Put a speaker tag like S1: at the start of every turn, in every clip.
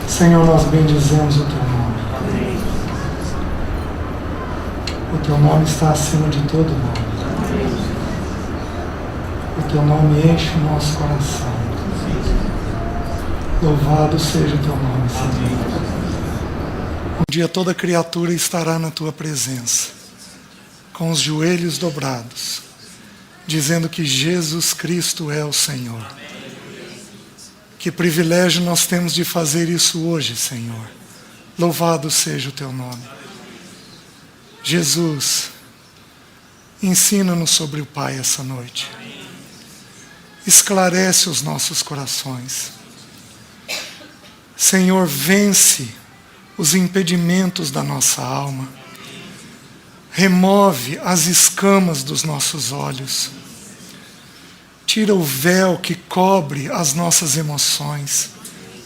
S1: Senhor, nós bendizemos o Teu nome.
S2: Amém.
S1: O Teu nome está acima de todo nome.
S2: Amém.
S1: O Teu nome enche o nosso coração. Louvado seja o Teu nome, Senhor. Um dia toda criatura estará na Tua presença, com os joelhos dobrados, dizendo que Jesus Cristo é o Senhor. Que privilégio nós temos de fazer isso hoje, Senhor. Louvado seja o Teu nome. Jesus, ensina-nos sobre o Pai essa noite. Esclarece os nossos corações. Senhor, vence os impedimentos da nossa alma. Remove as escamas dos nossos olhos. Tira o véu que cobre as nossas emoções.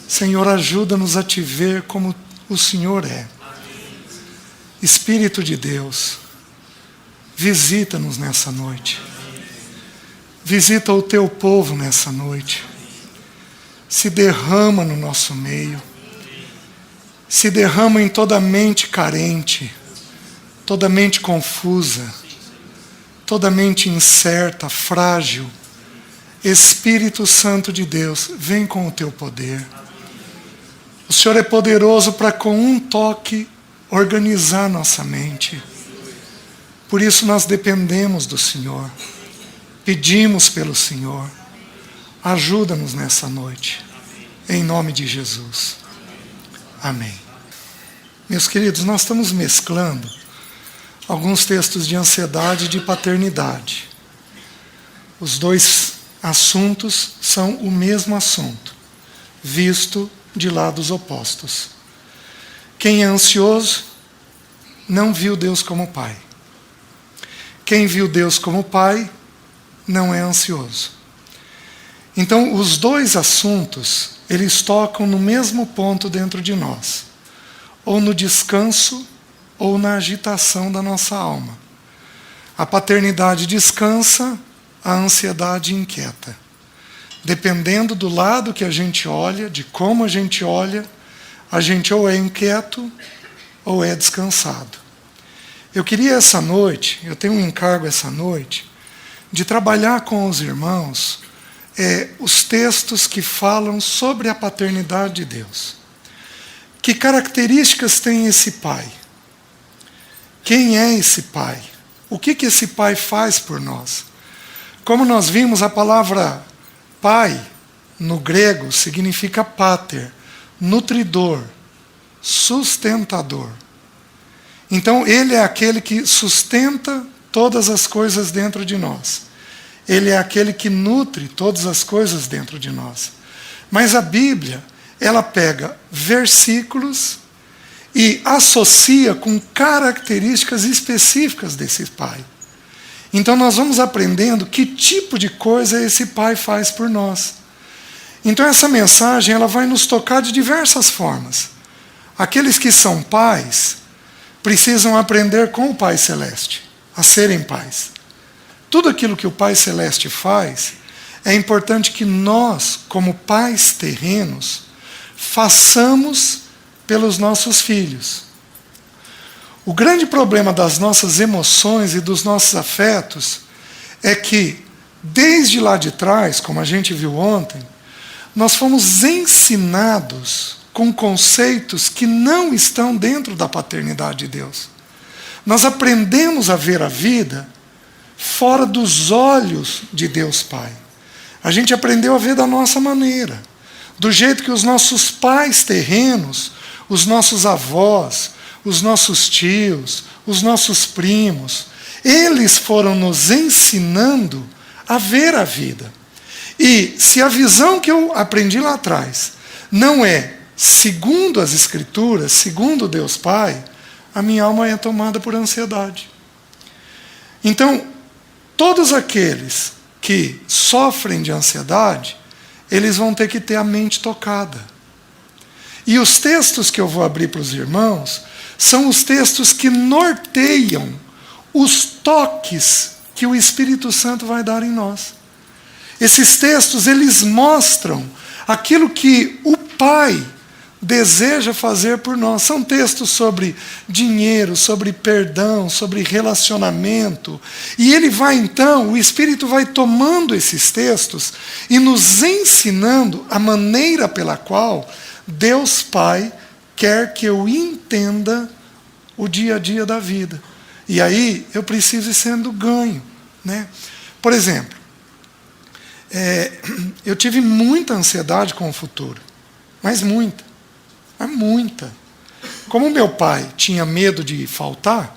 S1: Senhor, ajuda-nos a Te ver como o Senhor é. Espírito de Deus, visita-nos nessa noite. Visita o Teu povo nessa noite. Se derrama no nosso meio. Se derrama em toda mente carente, toda mente confusa, toda mente incerta, frágil. Espírito Santo de Deus, vem com o Teu poder. O Senhor é poderoso para com um toque organizar nossa mente. Por isso nós dependemos do Senhor. Pedimos pelo Senhor. Ajuda-nos nessa noite. Em nome de Jesus. Amém. Meus queridos, nós estamos mesclando alguns textos de ansiedade e de paternidade. Os dois assuntos são o mesmo assunto, visto de lados opostos. Quem é ansioso não viu Deus como Pai. Quem viu Deus como Pai não é ansioso. Então, os dois assuntos, eles tocam no mesmo ponto dentro de nós, ou no descanso ou na agitação da nossa alma. A paternidade descansa, a ansiedade inquieta. Dependendo do lado que a gente olha, de como a gente olha, a gente ou é inquieto ou é descansado. Eu queria essa noite, eu tenho um encargo essa noite, de trabalhar com os irmãos os textos que falam sobre a paternidade de Deus. Que características tem esse Pai? Quem é esse Pai? O que esse Pai faz por nós? Como nós vimos, a palavra Pai, no grego, significa pater, nutridor, sustentador. Então, Ele é aquele que sustenta todas as coisas dentro de nós. Ele é aquele que nutre todas as coisas dentro de nós. Mas a Bíblia, ela pega versículos e associa com características específicas desse Pai. Então nós vamos aprendendo que tipo de coisa esse Pai faz por nós. Então essa mensagem ela vai nos tocar de diversas formas. Aqueles que são pais precisam aprender com o Pai Celeste a serem pais. Tudo aquilo que o Pai Celeste faz, é importante que nós, como pais terrenos, façamos pelos nossos filhos. O grande problema das nossas emoções e dos nossos afetos é que, desde lá de trás, como a gente viu ontem, nós fomos ensinados com conceitos que não estão dentro da paternidade de Deus. Nós aprendemos a ver a vida fora dos olhos de Deus Pai. A gente aprendeu a ver da nossa maneira, do jeito que os nossos pais terrenos, os nossos avós, os nossos tios, os nossos primos, eles foram nos ensinando a ver a vida. E se a visão que eu aprendi lá atrás não é segundo as Escrituras, segundo Deus Pai, a minha alma é tomada por ansiedade. Então, todos aqueles que sofrem de ansiedade, eles vão ter que ter a mente tocada. E os textos que eu vou abrir para os irmãos são os textos que norteiam os toques que o Espírito Santo vai dar em nós. Esses textos, eles mostram aquilo que o Pai deseja fazer por nós. São textos sobre dinheiro, sobre perdão, sobre relacionamento. E ele vai então, o Espírito vai tomando esses textos e nos ensinando a maneira pela qual Deus Pai quer que eu entenda o dia a dia da vida. E aí eu preciso ir sendo ganho, né? Por exemplo, eu tive muita ansiedade com o futuro, mas muita. Como meu pai tinha medo de faltar,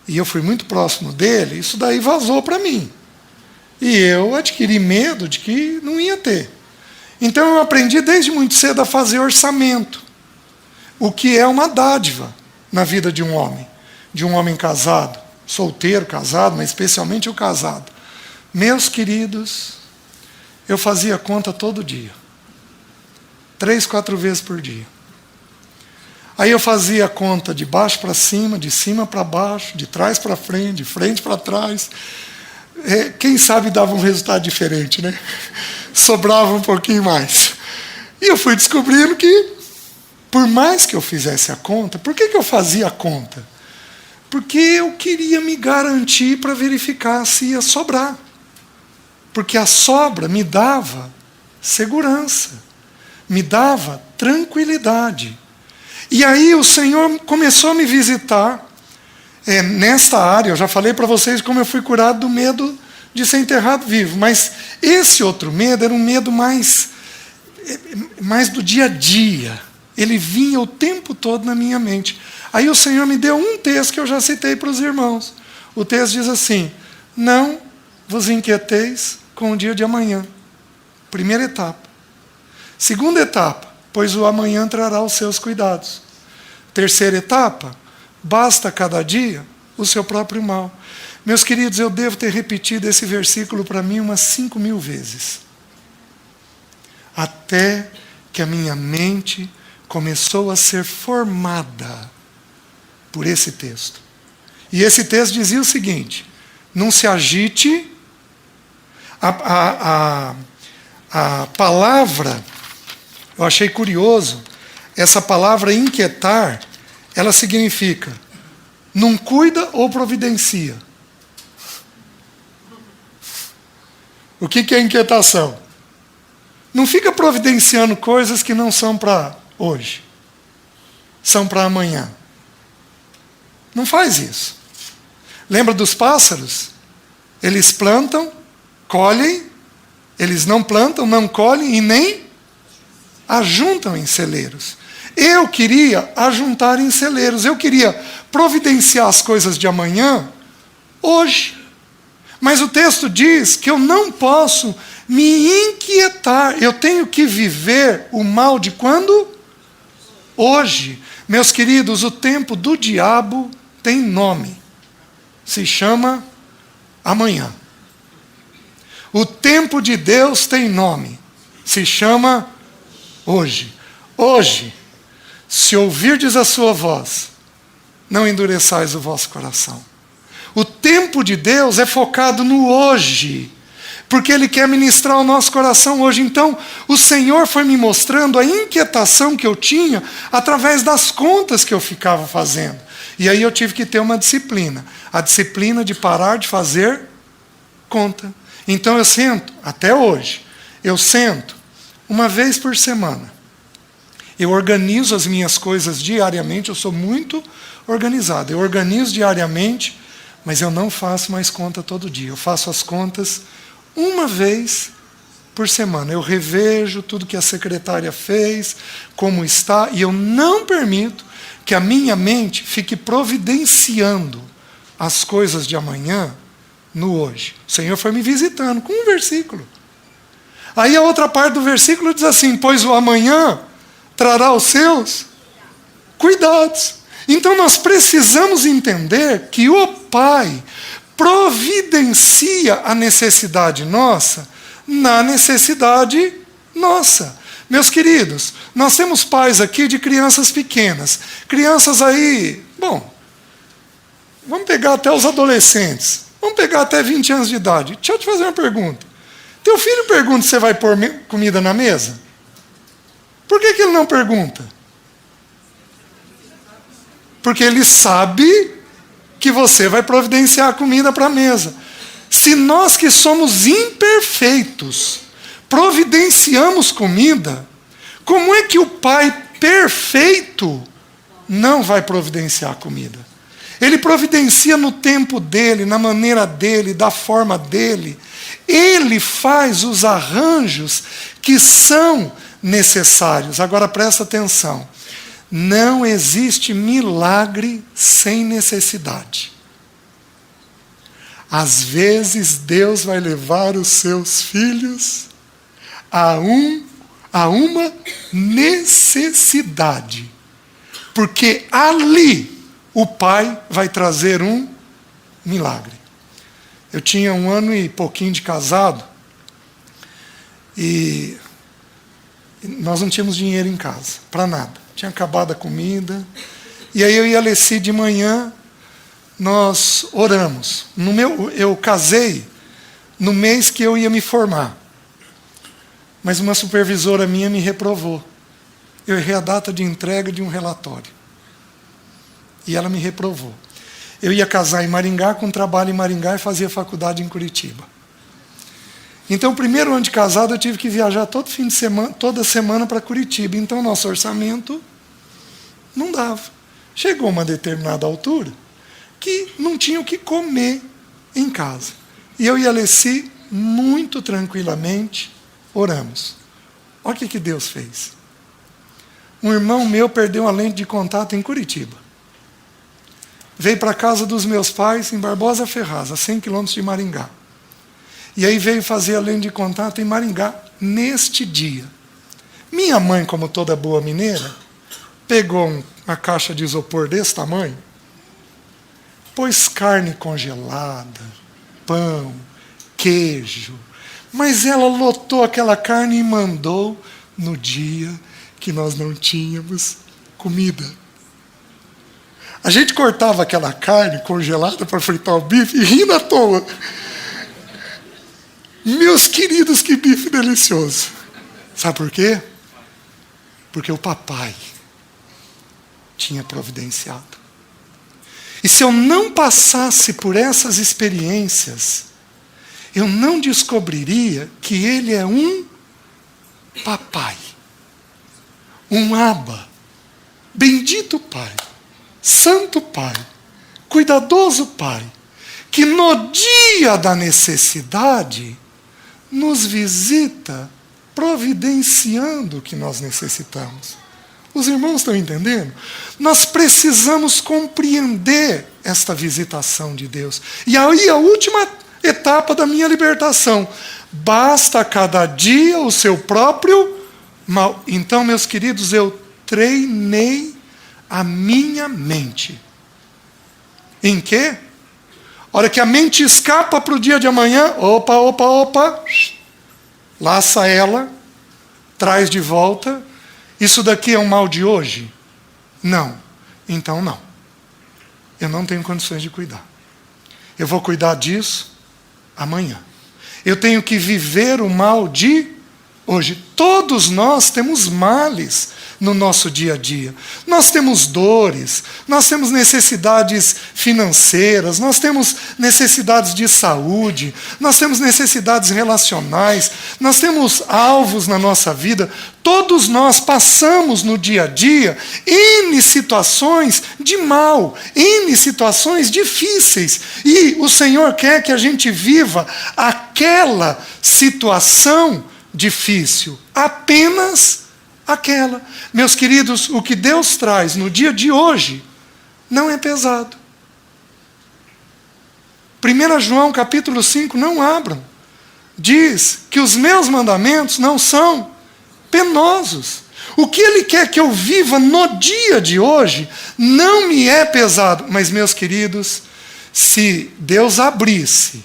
S1: e eu fui muito próximo dele, isso daí vazou para mim. E eu adquiri medo de que não ia ter. Então eu aprendi desde muito cedo a fazer orçamento, o que é uma dádiva na vida de um homem casado, solteiro, casado, mas especialmente o casado. Meus queridos, eu fazia conta todo dia, 3, 4 vezes por dia. Aí eu fazia a conta de baixo para cima, de cima para baixo, de trás para frente, de frente para trás. Quem sabe dava um resultado diferente, né? Sobrava um pouquinho mais. E eu fui descobrindo que, por mais que eu fizesse a conta, por que eu fazia a conta? Porque eu queria me garantir para verificar se ia sobrar. Porque a sobra me dava segurança, me dava tranquilidade. E aí o Senhor começou a me visitar nesta área. Eu já falei para vocês como eu fui curado do medo de ser enterrado vivo. Mas esse outro medo era um medo mais do dia a dia. Ele vinha o tempo todo na minha mente. Aí o Senhor me deu um texto que eu já citei para os irmãos. O texto diz assim: não vos inquieteis com o dia de amanhã. Primeira etapa. Segunda etapa: pois o amanhã trará os seus cuidados. Terceira etapa: basta cada dia o seu próprio mal. Meus queridos, eu devo ter repetido esse versículo para mim umas 5.000 vezes. Até que a minha mente começou a ser formada por esse texto. E esse texto dizia o seguinte: não se agite. A palavra, eu achei curioso, essa palavra inquietar, ela significa não cuida ou providencia. O que é inquietação? Não fica providenciando coisas que não são para hoje, são para amanhã. Não faz isso. Lembra dos pássaros? Eles plantam, colhem, eles não plantam, não colhem e nem ajuntam em celeiros. Eu queria ajuntar em celeiros, eu queria providenciar as coisas de amanhã, hoje. Mas o texto diz que eu não posso me inquietar, eu tenho que viver o mal de quando? Hoje. Meus queridos, o tempo do diabo tem nome, se chama amanhã. O tempo de Deus tem nome, se chama hoje. Hoje, se ouvirdes a sua voz, não endureçais o vosso coração. O tempo de Deus é focado no hoje, porque Ele quer ministrar o nosso coração hoje. Então, o Senhor foi me mostrando a inquietação que eu tinha através das contas que eu ficava fazendo. E aí eu tive que ter uma disciplina. A disciplina de parar de fazer conta. Então eu sento, até hoje, eu sento uma vez por semana. Eu organizo as minhas coisas diariamente, eu sou muito organizado. Eu organizo diariamente, mas eu não faço mais conta todo dia. Eu faço as contas uma vez por semana. Eu revejo tudo que a secretária fez, como está, e eu não permito que a minha mente fique providenciando as coisas de amanhã no hoje. O Senhor foi me visitando com um versículo. Aí a outra parte do versículo diz assim: pois o amanhã trará os seus cuidados. Então nós precisamos entender que o Pai providencia a necessidade nossa na necessidade nossa. Meus queridos, nós temos pais aqui de crianças pequenas. Crianças aí, bom, vamos pegar até os adolescentes. Vamos pegar até 20 anos de idade. Deixa eu te fazer uma pergunta. Teu filho pergunta se você vai pôr comida na mesa? Por que ele não pergunta? Porque Ele sabe que você vai providenciar comida para a mesa. Se nós que somos imperfeitos providenciamos comida, como é que o Pai perfeito não vai providenciar comida? Ele providencia no tempo dele, na maneira dele, da forma dele. Ele faz os arranjos que são necessários. Agora presta atenção. Não existe milagre sem necessidade. Às vezes Deus vai levar os seus filhos a uma necessidade. Porque ali o Pai vai trazer um milagre. Eu tinha 1 ano e pouquinho de casado e nós não tínhamos dinheiro em casa, para nada. Tinha acabado a comida. E aí eu e a Alessi de manhã, nós oramos. Eu casei no mês que eu ia me formar. Mas uma supervisora minha me reprovou. Eu errei a data de entrega de um relatório. E ela me reprovou. Eu ia casar em Maringá, com trabalho em Maringá, e fazia faculdade em Curitiba. Então, o primeiro ano de casado, eu tive que viajar toda semana para Curitiba. Então, nosso orçamento não dava. Chegou uma determinada altura que não tinha o que comer em casa. E eu e a Alessi, muito tranquilamente, oramos. Olha o que Deus fez. Um irmão meu perdeu a lente de contato em Curitiba. Veio para a casa dos meus pais, em Barbosa Ferraz, a 100 quilômetros de Maringá. E aí veio fazer a lente de contato em Maringá, neste dia. Minha mãe, como toda boa mineira, pegou uma caixa de isopor desse tamanho, pôs carne congelada, pão, queijo, mas ela lotou aquela carne e mandou no dia que nós não tínhamos comida. A gente cortava aquela carne congelada para fritar o bife e rindo à toa. Meus queridos, que bife delicioso. Sabe por quê? Porque o papai tinha providenciado. E se eu não passasse por essas experiências, eu não descobriria que ele é um papai, um Abba, bendito Pai, santo Pai, cuidadoso Pai, que no dia da necessidade nos visita providenciando o que nós necessitamos. Os irmãos estão entendendo? Nós precisamos compreender esta visitação de Deus. E aí a última etapa da minha libertação. Basta cada dia o seu próprio mal. Então, meus queridos, eu treinei a minha mente. Em quê? Hora que a mente escapa para o dia de amanhã, opa, laça ela, traz de volta. Isso daqui é um mal de hoje? Não. Então não. Eu não tenho condições de cuidar. Eu vou cuidar disso amanhã. Eu tenho que viver o mal de hoje. Todos nós temos males no nosso dia a dia. Nós temos dores, nós temos necessidades financeiras, nós temos necessidades de saúde, nós temos necessidades relacionais, nós temos alvos na nossa vida. Todos nós passamos no dia a dia N situações de mal, N situações difíceis. E o Senhor quer que a gente viva aquela situação difícil, apenas aquela. Meus queridos, o que Deus traz no dia de hoje não é pesado. 1 João capítulo 5, não abram. Diz que os meus mandamentos não são penosos. O que Ele quer que eu viva no dia de hoje não me é pesado. Mas, meus queridos, se Deus abrisse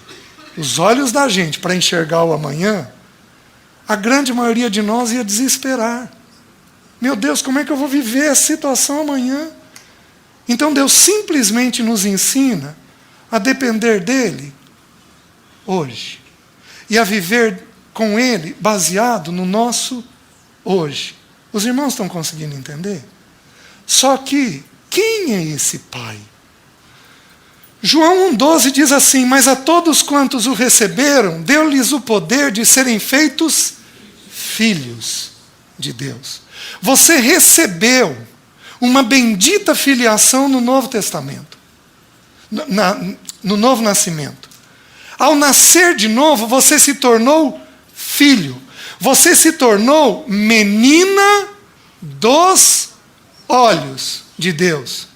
S1: os olhos da gente para enxergar o amanhã, a grande maioria de nós ia desesperar. Meu Deus, como é que eu vou viver a situação amanhã? Então Deus simplesmente nos ensina a depender dEle hoje. E a viver com Ele baseado no nosso hoje. Os irmãos estão conseguindo entender? Só que quem é esse Pai? João 1,12 diz assim: mas a todos quantos o receberam, deu-lhes o poder de serem feitos filhos de Deus. Você recebeu uma bendita filiação no Novo Testamento, no novo nascimento. Ao nascer de novo, você se tornou filho. Você se tornou menina dos olhos de Deus.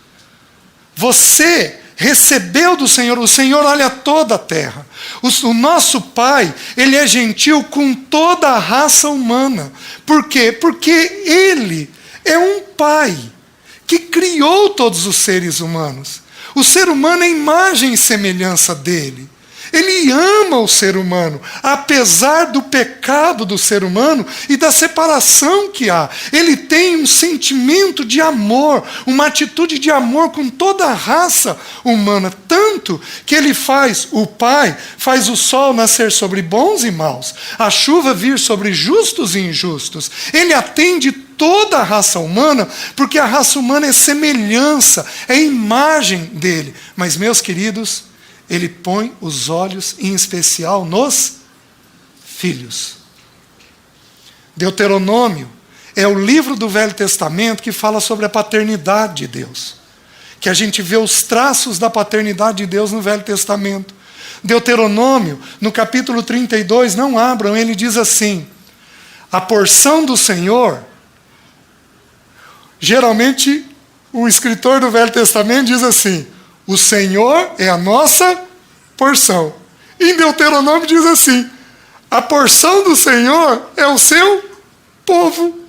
S1: Você recebeu do Senhor, o Senhor olha toda a terra. O nosso Pai, Ele é gentil com toda a raça humana. Por quê? Porque Ele é um Pai que criou todos os seres humanos. O ser humano é imagem e semelhança dele. Ele ama o ser humano, apesar do pecado do ser humano e da separação que há. Ele tem um sentimento de amor, uma atitude de amor com toda a raça humana. Tanto que ele faz, o Pai, faz o sol nascer sobre bons e maus, a chuva vir sobre justos e injustos. Ele atende toda a raça humana, porque a raça humana é semelhança, é imagem dele. Mas, meus queridos, ele põe os olhos, em especial, nos filhos. Deuteronômio é o livro do Velho Testamento que fala sobre a paternidade de Deus. Que a gente vê os traços da paternidade de Deus no Velho Testamento. Deuteronômio, no capítulo 32, não abram, ele diz assim: a porção do Senhor, geralmente o escritor do Velho Testamento diz assim: o Senhor é a nossa porção. Em Deuteronômio diz assim: a porção do Senhor é o seu povo.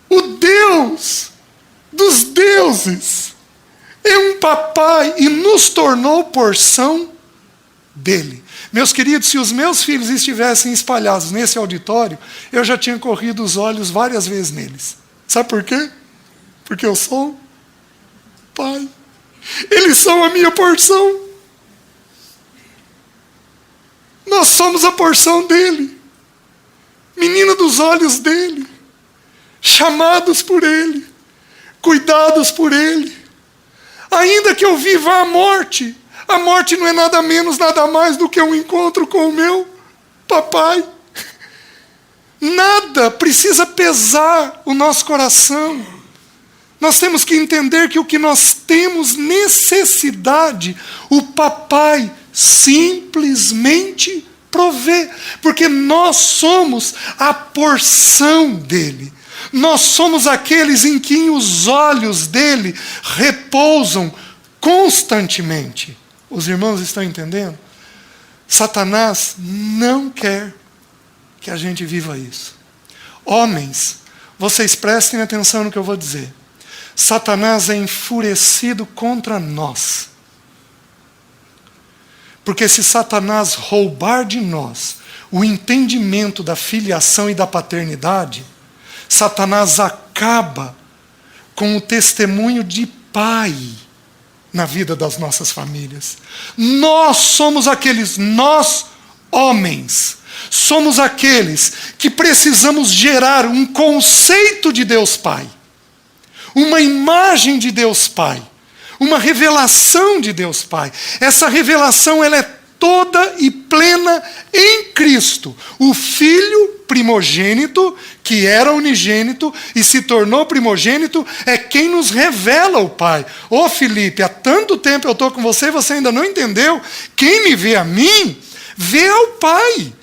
S1: O Deus dos deuses é um papai e nos tornou porção dele. Meus queridos, se os meus filhos estivessem espalhados nesse auditório, eu já tinha corrido os olhos várias vezes neles. Sabe por quê? Porque eu sou Pai. Eles são a minha porção. Nós somos a porção dele. Menina dos olhos dele. Chamados por ele. Cuidados por ele. Ainda que eu viva a morte não é nada menos, nada mais do que um encontro com o meu papai. Nada precisa pesar o nosso coração. Nós temos que entender que o que nós temos necessidade, o papai simplesmente provê. Porque nós somos a porção dele. Nós somos aqueles em quem os olhos dele repousam constantemente. Os irmãos estão entendendo? Satanás não quer que a gente viva isso. Homens, vocês prestem atenção no que eu vou dizer. Satanás é enfurecido contra nós. Porque se Satanás roubar de nós o entendimento da filiação e da paternidade, Satanás acaba com o testemunho de pai na vida das nossas famílias. Nós somos aqueles, nós homens, somos aqueles que precisamos gerar um conceito de Deus Pai. Uma imagem de Deus Pai, uma revelação de Deus Pai. Essa revelação ela é toda e plena em Cristo, o Filho primogênito, que era unigênito e se tornou primogênito, é quem nos revela o Pai. Ô Felipe, há tanto tempo eu estou com você e você ainda não entendeu. Quem me vê a mim, vê ao Pai.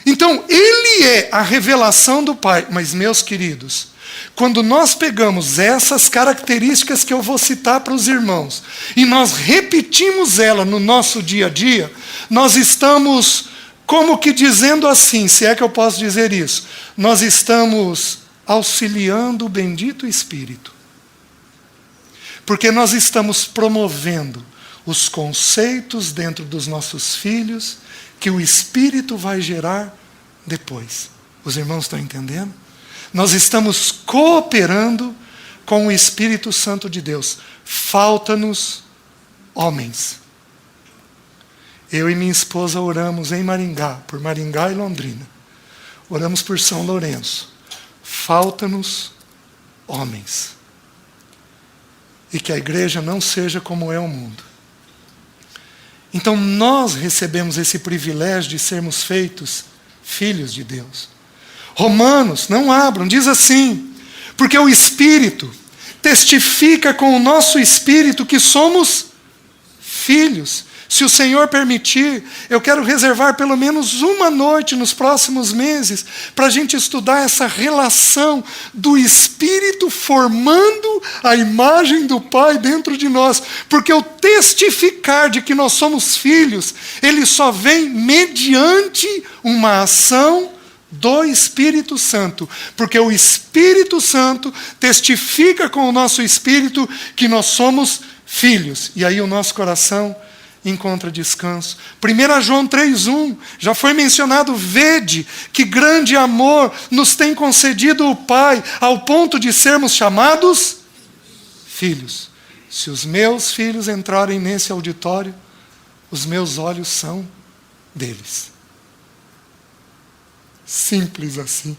S1: Então, ele é a revelação do Pai. Mas, meus queridos, quando nós pegamos essas características que eu vou citar para os irmãos, e nós repetimos ela no nosso dia a dia, nós estamos, como que dizendo assim, se é que eu posso dizer isso, nós estamos auxiliando o bendito Espírito. Porque nós estamos promovendo os conceitos dentro dos nossos filhos, que o Espírito vai gerar depois. Os irmãos estão entendendo? Nós estamos cooperando com o Espírito Santo de Deus. Falta-nos homens. Eu e minha esposa oramos em Maringá, por Maringá e Londrina. Oramos por São Lourenço. Falta-nos homens. e que a igreja não seja como é o mundo. Então nós recebemos esse privilégio de sermos feitos filhos de Deus. Romanos, não abram, diz assim: porque o Espírito testifica com o nosso espírito que somos filhos. Se o Senhor permitir, eu quero reservar pelo menos uma noite nos próximos meses para a gente estudar essa relação do Espírito formando a imagem do Pai dentro de nós. Porque o testificar de que nós somos filhos, ele só vem mediante uma ação do Espírito Santo. Porque o Espírito Santo testifica com o nosso espírito que nós somos filhos. E aí o nosso coração encontra descanso. 1 João 3,1, já foi mencionado: vede que grande amor nos tem concedido o Pai, ao ponto de sermos chamados filhos. Se os meus filhos entrarem nesse auditório, os meus olhos são deles. Simples assim.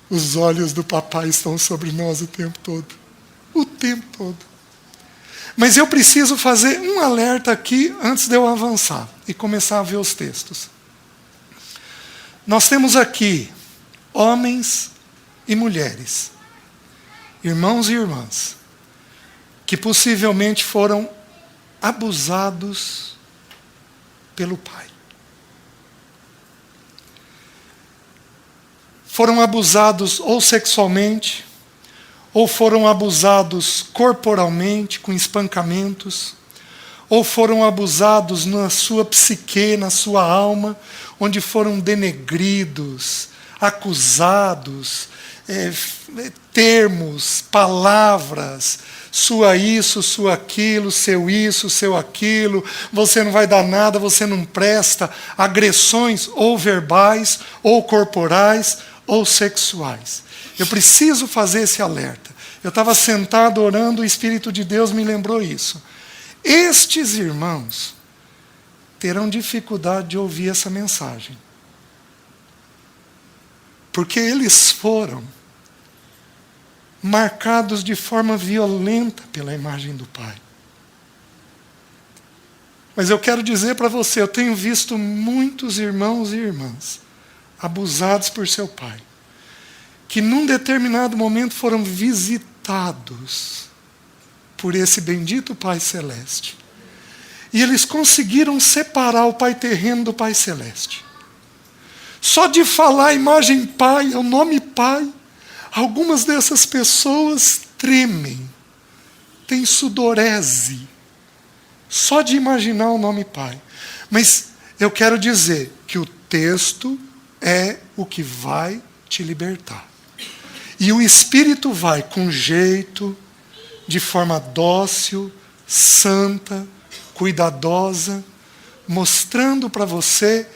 S1: Os olhos do papai estão sobre nós o tempo todo. O tempo todo. Mas eu preciso fazer um alerta aqui antes de eu avançar e começar a ver os textos. Nós temos aqui homens e mulheres, irmãos e irmãs, que possivelmente foram abusados pelo pai. Foram abusados ou sexualmente, ou foram abusados corporalmente, com espancamentos, ou foram abusados na sua psique, na sua alma, onde foram denegridos, acusados, termos, palavras, sua isso, sua aquilo, seu isso, seu aquilo, você não vai dar nada, você não presta, agressões ou verbais, ou corporais, ou sexuais. Eu preciso fazer esse alerta. Eu estava sentado orando, o Espírito de Deus me lembrou isso. Estes irmãos terão dificuldade de ouvir essa mensagem. Porque eles foram marcados de forma violenta pela imagem do Pai. Mas eu quero dizer para você, eu tenho visto muitos irmãos e irmãs abusados por seu pai, que num determinado momento foram visitados por esse bendito Pai Celeste. E eles conseguiram separar o Pai terreno do Pai Celeste. Só de falar a imagem Pai, o nome Pai, algumas dessas pessoas tremem, têm sudorese, só de imaginar o nome Pai. Mas eu quero dizer que o texto é o que vai te libertar. E o Espírito vai com jeito, de forma dócil, santa, cuidadosa, mostrando para você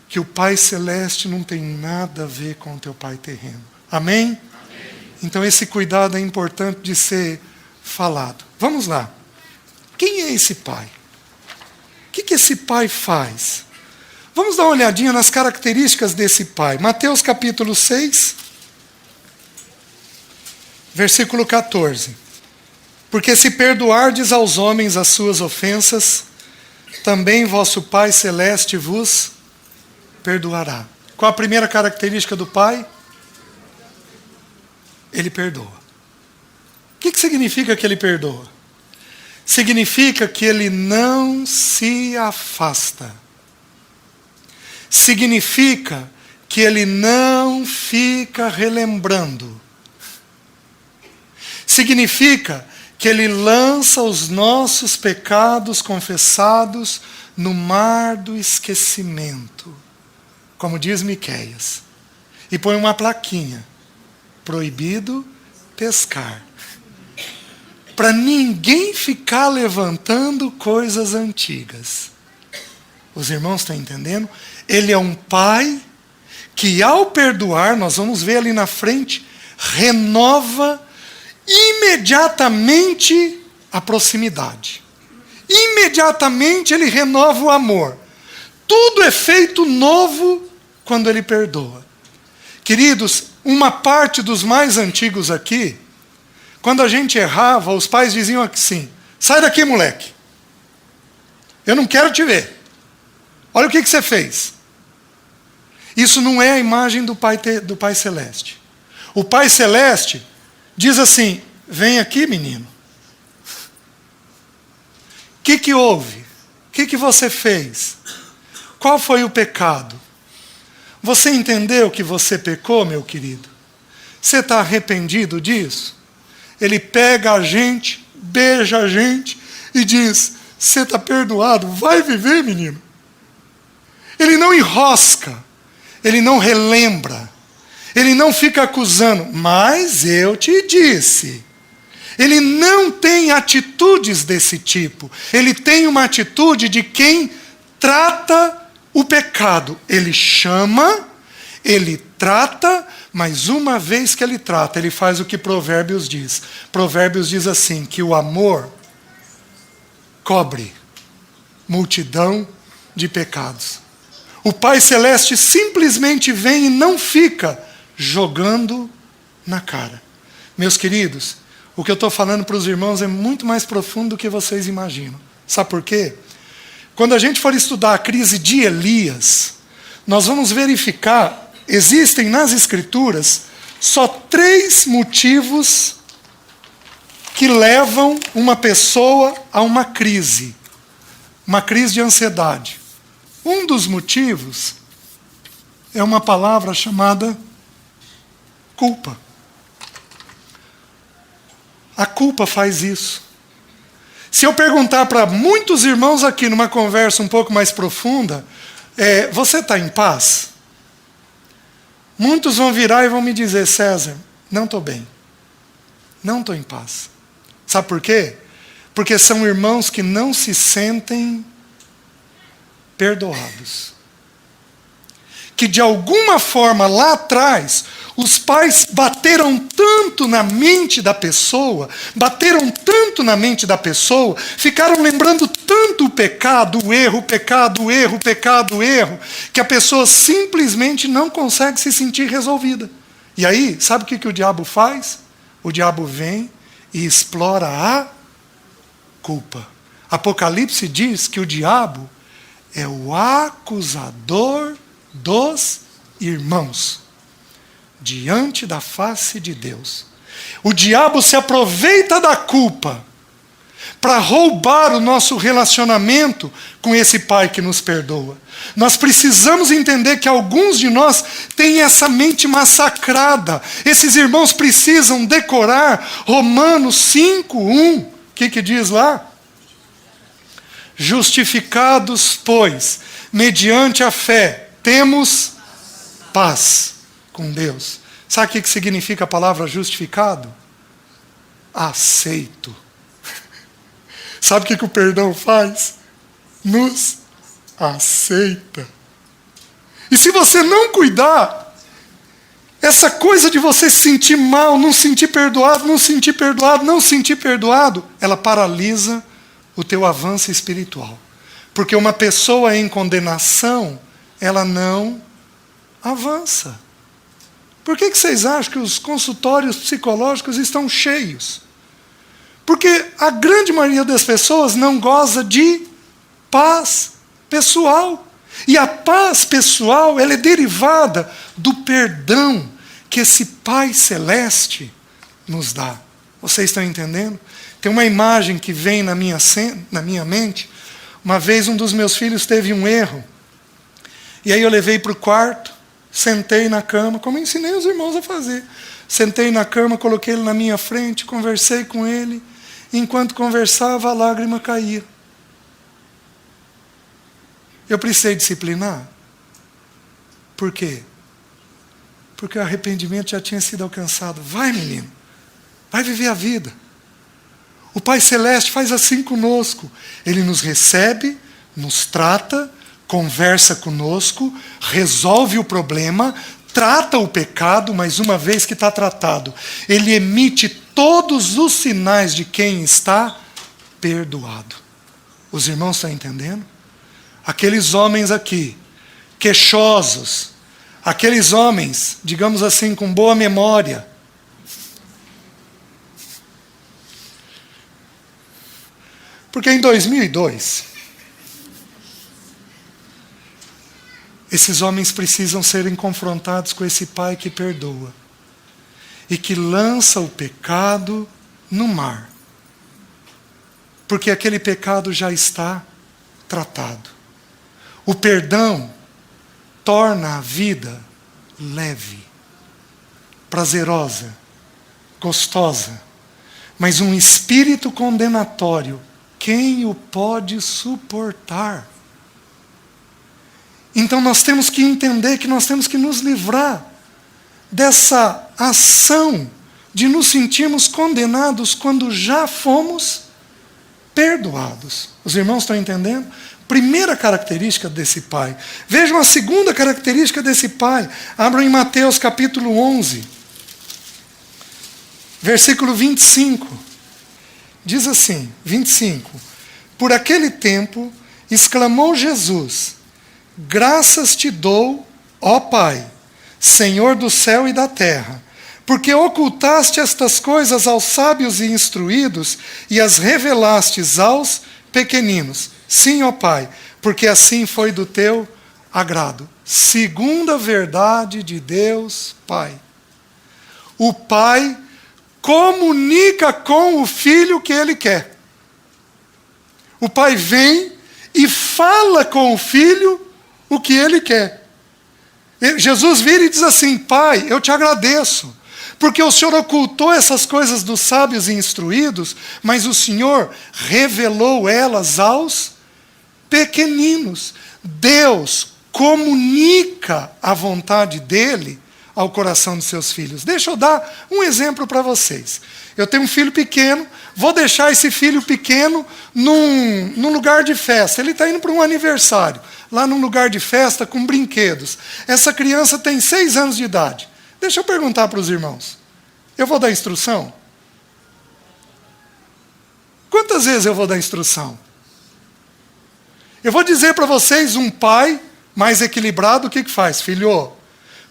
S1: que o Pai Celeste não tem nada a ver com o teu Pai terreno. Amém? Amém? Então esse cuidado é importante de ser falado. Vamos lá. Quem é esse Pai? O que esse Pai faz? Vamos dar uma olhadinha nas características desse Pai. Mateus capítulo 6, versículo 14. Porque se perdoardes aos homens as suas ofensas, também vosso Pai Celeste vos perdoará. Qual a primeira característica do Pai? Ele perdoa. O que significa que ele perdoa? Significa que ele não se afasta. Significa que ele não fica relembrando. Significa que ele lança os nossos pecados confessados no mar do esquecimento, como diz Miqueias, e põe uma plaquinha: proibido pescar, para ninguém ficar levantando coisas antigas. Os irmãos estão entendendo? Ele é um Pai que, ao perdoar, nós vamos ver ali na frente, renova imediatamente a proximidade. Imediatamente ele renova o amor. Tudo é feito novo quando ele perdoa. Queridos, uma parte dos mais antigos aqui, quando a gente errava, os pais diziam assim: sai daqui, moleque. Eu não quero te ver. Olha o que você fez. Isso não é a imagem do Pai Celeste. O Pai Celeste diz assim: vem aqui, menino. O que houve? O que você fez? Qual foi o pecado? Você entendeu que você pecou, meu querido? Você está arrependido disso? Ele pega a gente, beija a gente e diz: você está perdoado, vai viver, menino. Ele não enrosca, ele não relembra, ele não fica acusando, mas eu te disse. Ele não tem atitudes desse tipo. Ele tem uma atitude de quem trata o pecado. Ele chama, ele trata, mas uma vez que ele trata, ele faz o que Provérbios diz. Provérbios diz assim, que o amor cobre multidão de pecados. O Pai Celeste simplesmente vem e não fica jogando na cara. Meus queridos, o que eu estou falando para os irmãos é muito mais profundo do que vocês imaginam. Sabe por quê? Quando a gente for estudar a crise de Elias, nós vamos verificar, existem nas Escrituras só 3 motivos que levam uma pessoa a uma crise de ansiedade. Um dos motivos é uma palavra chamada culpa. A culpa faz isso. Se eu perguntar para muitos irmãos aqui numa conversa um pouco mais profunda, você está em paz? Muitos vão virar e vão me dizer: César, não estou bem. Não estou em paz. Sabe por quê? Porque são irmãos que não se sentem perdoados. Que de alguma forma lá atrás, os pais bateram tanto na mente da pessoa, ficaram lembrando tanto o pecado, o erro, que a pessoa simplesmente não consegue se sentir resolvida. E aí, sabe o que o diabo faz? O diabo vem e explora a culpa. Apocalipse diz que o diabo é o acusador dos irmãos diante da face de Deus. O diabo se aproveita da culpa para roubar o nosso relacionamento com esse Pai que nos perdoa. Nós precisamos entender que alguns de nós têm essa mente massacrada. Esses irmãos precisam decorar Romanos 5:1. O que diz lá? Justificados, pois, mediante a fé, temos paz com Deus. Sabe o que significa a palavra justificado? Aceito. Sabe o que o perdão faz? Nos aceita. E se você não cuidar, essa coisa de você se sentir mal, não sentir perdoado, ela paralisa o teu avanço espiritual. Porque uma pessoa em condenação, ela não avança. Por que vocês acham que os consultórios psicológicos estão cheios? Porque a grande maioria das pessoas não goza de paz pessoal. E a paz pessoal, ela é derivada do perdão que esse Pai Celeste nos dá. Vocês estão entendendo? Tem uma imagem que vem na minha mente. Uma vez um dos meus filhos teve um erro. E aí eu levei para o quarto, sentei na cama, como eu ensinei os irmãos a fazer. Sentei na cama, coloquei ele na minha frente, conversei com ele. Enquanto conversava, a lágrima caía. Eu precisei disciplinar. Por quê? Porque o arrependimento já tinha sido alcançado. Vai, menino. Vai viver a vida. O Pai Celeste faz assim conosco. Ele nos recebe, nos trata, conversa conosco, resolve o problema, trata o pecado, mas uma vez que está tratado, ele emite todos os sinais de quem está perdoado. Os irmãos estão entendendo? Aqueles homens aqui, queixosos, aqueles homens, digamos assim, com boa memória, Porque em 2002, esses homens precisam serem confrontados com esse pai que perdoa e que lança o pecado no mar. Porque aquele pecado já está tratado. O perdão torna a vida leve, prazerosa, gostosa. Mas um espírito condenatório, quem o pode suportar? Então nós temos que entender que nós temos que nos livrar dessa ação de nos sentirmos condenados quando já fomos perdoados. Os irmãos estão entendendo? Primeira característica desse pai. Vejam a segunda característica desse pai. Abram em Mateus capítulo 11, versículo 25. Diz assim, 25. Por aquele tempo, exclamou Jesus: graças te dou, ó Pai, Senhor do céu e da terra, porque ocultaste estas coisas aos sábios e instruídos e as revelastes aos pequeninos. Sim, ó Pai, porque assim foi do teu agrado. Segunda verdade de Deus, Pai. O Pai comunica com o Filho o que Ele quer. O Pai vem e fala com o Filho o que Ele quer. Jesus vira e diz assim: Pai, eu te agradeço, porque o Senhor ocultou essas coisas dos sábios e instruídos, mas o Senhor revelou elas aos pequeninos. Deus comunica a vontade dEle ao coração de seus filhos. Deixa eu dar um exemplo para vocês. Eu tenho um filho pequeno, vou deixar esse filho pequeno num lugar de festa. Ele está indo para um aniversário, lá num lugar de festa com brinquedos. Essa criança tem 6 anos de idade. Deixa eu perguntar para os irmãos. Eu vou dar instrução? Quantas vezes eu vou dar instrução? Eu vou dizer para vocês, um pai mais equilibrado, o que faz? Filho,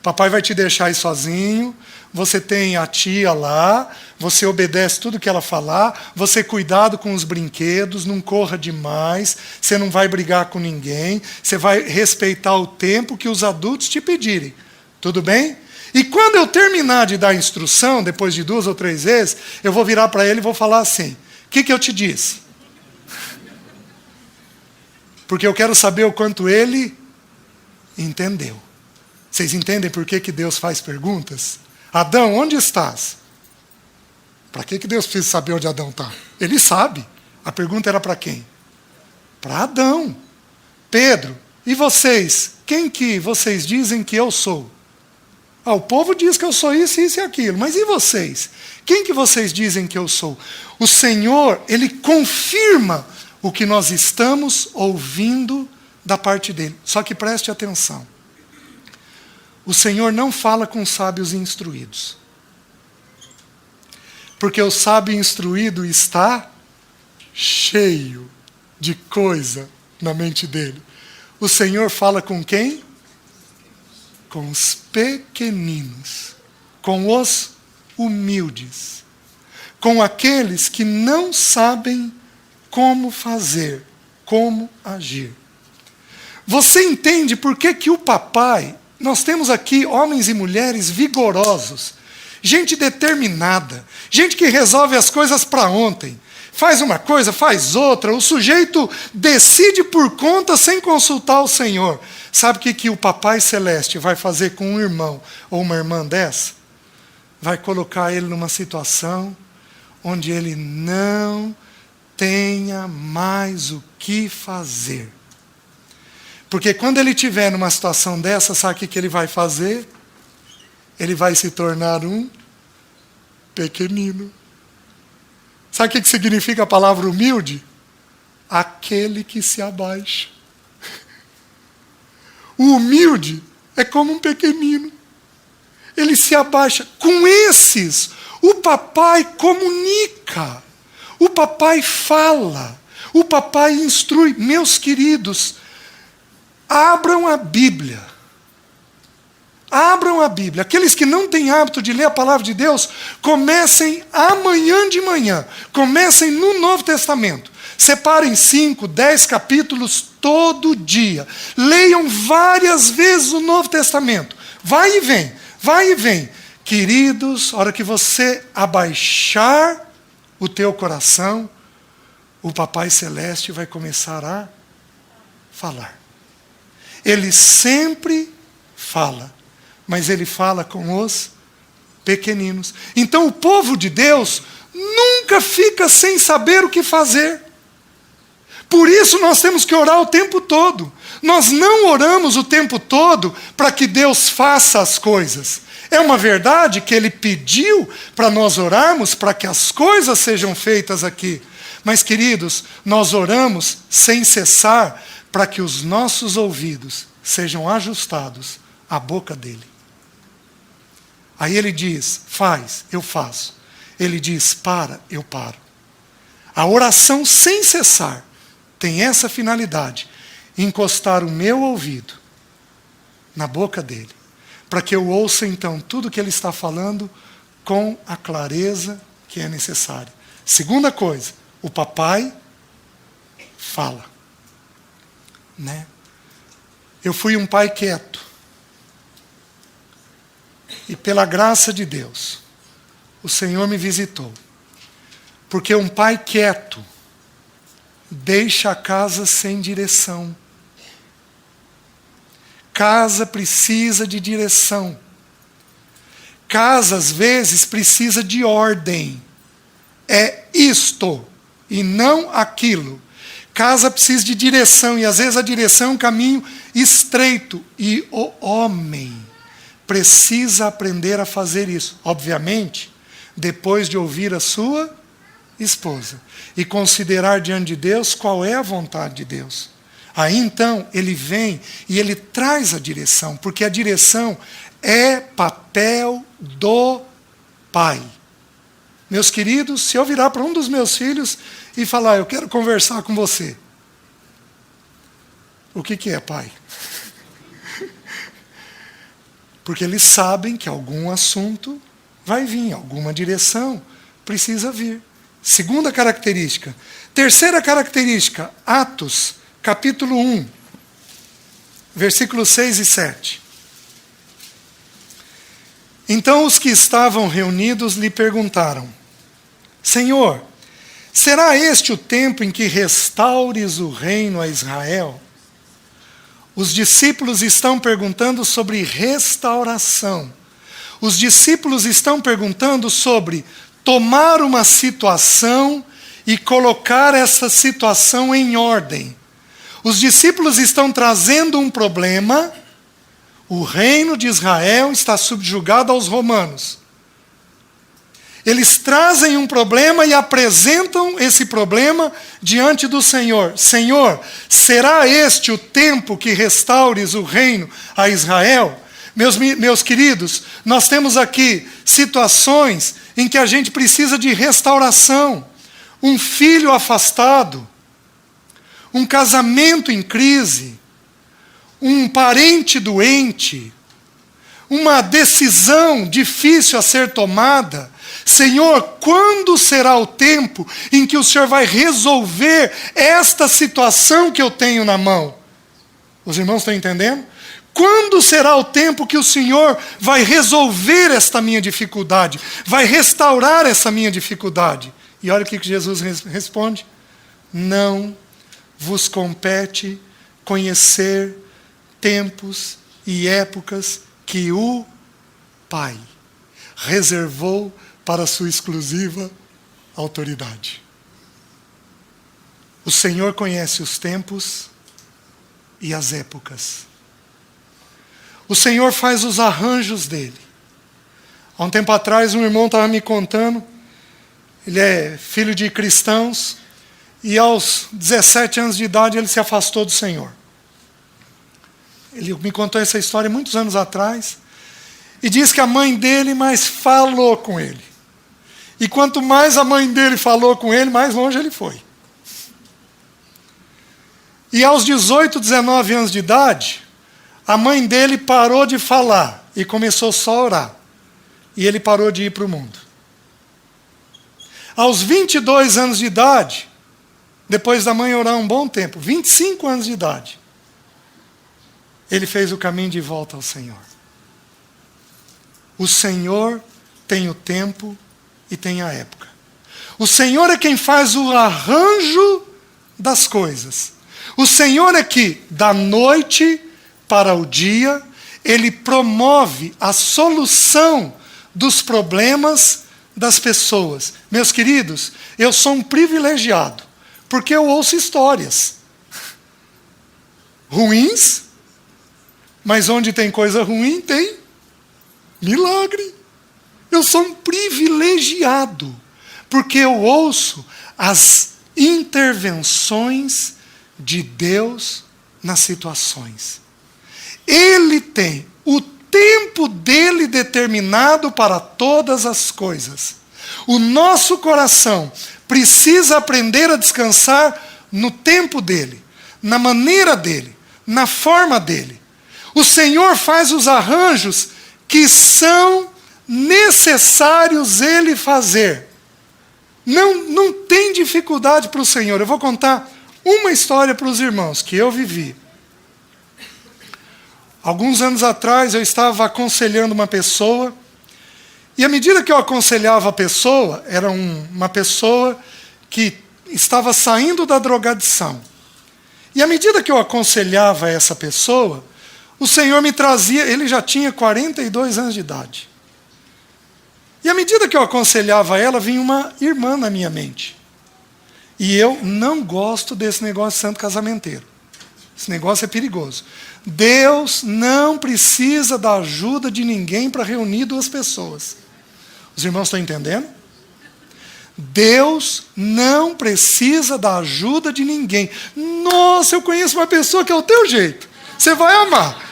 S1: papai vai te deixar aí sozinho, você tem a tia lá, você obedece tudo que ela falar, você cuidado com os brinquedos, não corra demais, você não vai brigar com ninguém, você vai respeitar o tempo que os adultos te pedirem. Tudo bem? E quando eu terminar de dar instrução, depois de 2 ou 3 vezes, eu vou virar para ele e vou falar assim: o que eu te disse? Porque eu quero saber o quanto ele entendeu. Vocês entendem por que Deus faz perguntas? Adão, onde estás? Para que Deus precisa saber onde Adão está? Ele sabe. A pergunta era para quem? Para Adão. Pedro, e vocês? Quem que vocês dizem que eu sou? O povo diz que eu sou isso, isso e aquilo. Mas e vocês? Quem que vocês dizem que eu sou? O Senhor, Ele confirma o que nós estamos ouvindo da parte dEle. Só que preste atenção. O Senhor não fala com sábios instruídos. Porque o sábio instruído está cheio de coisa na mente dele. O Senhor fala com quem? Com os pequeninos, com os humildes, com aqueles que não sabem como fazer, como agir. Você entende por que o papai, nós temos aqui homens e mulheres vigorosos, gente determinada, gente que resolve as coisas para ontem, faz uma coisa, faz outra, o sujeito decide por conta sem consultar o Senhor. Sabe o que o Papai Celeste vai fazer com um irmão ou uma irmã dessa? Vai colocar ele numa situação onde ele não tenha mais o que fazer. Porque quando ele estiver numa situação dessa, sabe o que ele vai fazer? Ele vai se tornar um pequenino. Sabe o que significa a palavra humilde? Aquele que se abaixa. O humilde é como um pequenino. Ele se abaixa. Com esses, o papai comunica. O papai fala. O papai instrui. Meus queridos, abram a Bíblia. Abram a Bíblia. Aqueles que não têm hábito de ler a palavra de Deus, comecem amanhã de manhã. Comecem no Novo Testamento. Separem 5, 10 capítulos todo dia. Leiam várias vezes o Novo Testamento. Vai e vem, vai e vem. Queridos, a hora que você abaixar o teu coração, o Papai Celeste vai começar a falar. Ele sempre fala, mas ele fala com os pequeninos. Então o povo de Deus nunca fica sem saber o que fazer. Por isso nós temos que orar o tempo todo. Nós não oramos o tempo todo para que Deus faça as coisas. É uma verdade que Ele pediu para nós orarmos para que as coisas sejam feitas aqui. Mas, queridos, nós oramos sem cessar para que os nossos ouvidos sejam ajustados à boca dEle. Aí Ele diz, faz, eu faço. Ele diz, para, eu paro. A oração sem cessar tem essa finalidade, encostar o meu ouvido na boca dEle, para que eu ouça então tudo que Ele está falando com a clareza que é necessária. Segunda coisa, o papai fala. Né? Eu fui um pai quieto. E pela graça de Deus, o Senhor me visitou. Porque um pai quieto deixa a casa sem direção. Casa precisa de direção. Casa, às vezes, precisa de ordem. É isto e não aquilo. Casa precisa de direção, e às vezes a direção é um caminho estreito. E o homem precisa aprender a fazer isso. Obviamente, depois de ouvir a sua esposa e considerar diante de Deus qual é a vontade de Deus. Aí então ele vem e ele traz a direção, porque a direção é papel do pai. Meus queridos, se eu virar para um dos meus filhos e falar, eu quero conversar com você, o que é pai? Porque eles sabem que algum assunto vai vir, alguma direção precisa vir. Segunda característica. Terceira característica, Atos, capítulo 1, versículos 6 e 7. Então os que estavam reunidos lhe perguntaram, Senhor, será este o tempo em que restaures o reino a Israel? Os discípulos estão perguntando sobre restauração. Os discípulos estão perguntando sobre tomar uma situação e colocar essa situação em ordem. Os discípulos estão trazendo um problema. O reino de Israel está subjugado aos romanos. Eles trazem um problema e apresentam esse problema diante do Senhor. Senhor, será este o tempo que restaures o reino a Israel? Meus queridos, nós temos aqui situações em que a gente precisa de restauração. Um filho afastado, um casamento em crise, um parente doente, uma decisão difícil a ser tomada. Senhor, quando será o tempo em que o Senhor vai resolver esta situação que eu tenho na mão? Os irmãos estão entendendo? Quando será o tempo que o Senhor vai resolver esta minha dificuldade? Vai restaurar essa minha dificuldade? E olha o que Jesus responde. Não vos compete conhecer tempos e épocas que o Pai reservou para a sua exclusiva autoridade. O Senhor conhece os tempos e as épocas. O Senhor faz os arranjos dele. Há um tempo atrás, um irmão estava me contando, ele é filho de cristãos, e aos 17 anos de idade ele se afastou do Senhor. Ele me contou essa história muitos anos atrás, e diz que a mãe dele mais falou com ele. E quanto mais a mãe dele falou com ele, mais longe ele foi. E aos 18, 19 anos de idade, a mãe dele parou de falar e começou só a orar. E ele parou de ir para o mundo. Aos 22 anos de idade, depois da mãe orar um bom tempo, 25 anos de idade, ele fez o caminho de volta ao Senhor. O Senhor tem o tempo e tem a época. O Senhor é quem faz o arranjo das coisas. O Senhor é que, da noite para o dia, Ele promove a solução dos problemas das pessoas. Meus queridos, eu sou um privilegiado, porque eu ouço histórias ruins, mas onde tem coisa ruim, tem milagre. Eu sou um privilegiado, porque eu ouço as intervenções de Deus nas situações. Ele tem o tempo dele determinado para todas as coisas. O nosso coração precisa aprender a descansar no tempo dele, na maneira dele, na forma dele. O Senhor faz os arranjos que são necessários ele fazer. Não tem dificuldade para o Senhor. Eu vou contar uma história para os irmãos que eu vivi. Alguns anos atrás eu estava aconselhando uma pessoa, e à medida que eu aconselhava a pessoa, era uma pessoa que estava saindo da drogadição. E à medida que eu aconselhava essa pessoa, o Senhor me trazia, ele já tinha 42 anos de idade. E à medida que eu aconselhava ela, vinha uma irmã na minha mente. E eu não gosto desse negócio de santo casamenteiro. Esse negócio é perigoso. Deus não precisa da ajuda de ninguém para reunir duas pessoas. Os irmãos estão entendendo? Deus não precisa da ajuda de ninguém. Nossa, eu conheço uma pessoa que é o teu jeito. Você vai amar.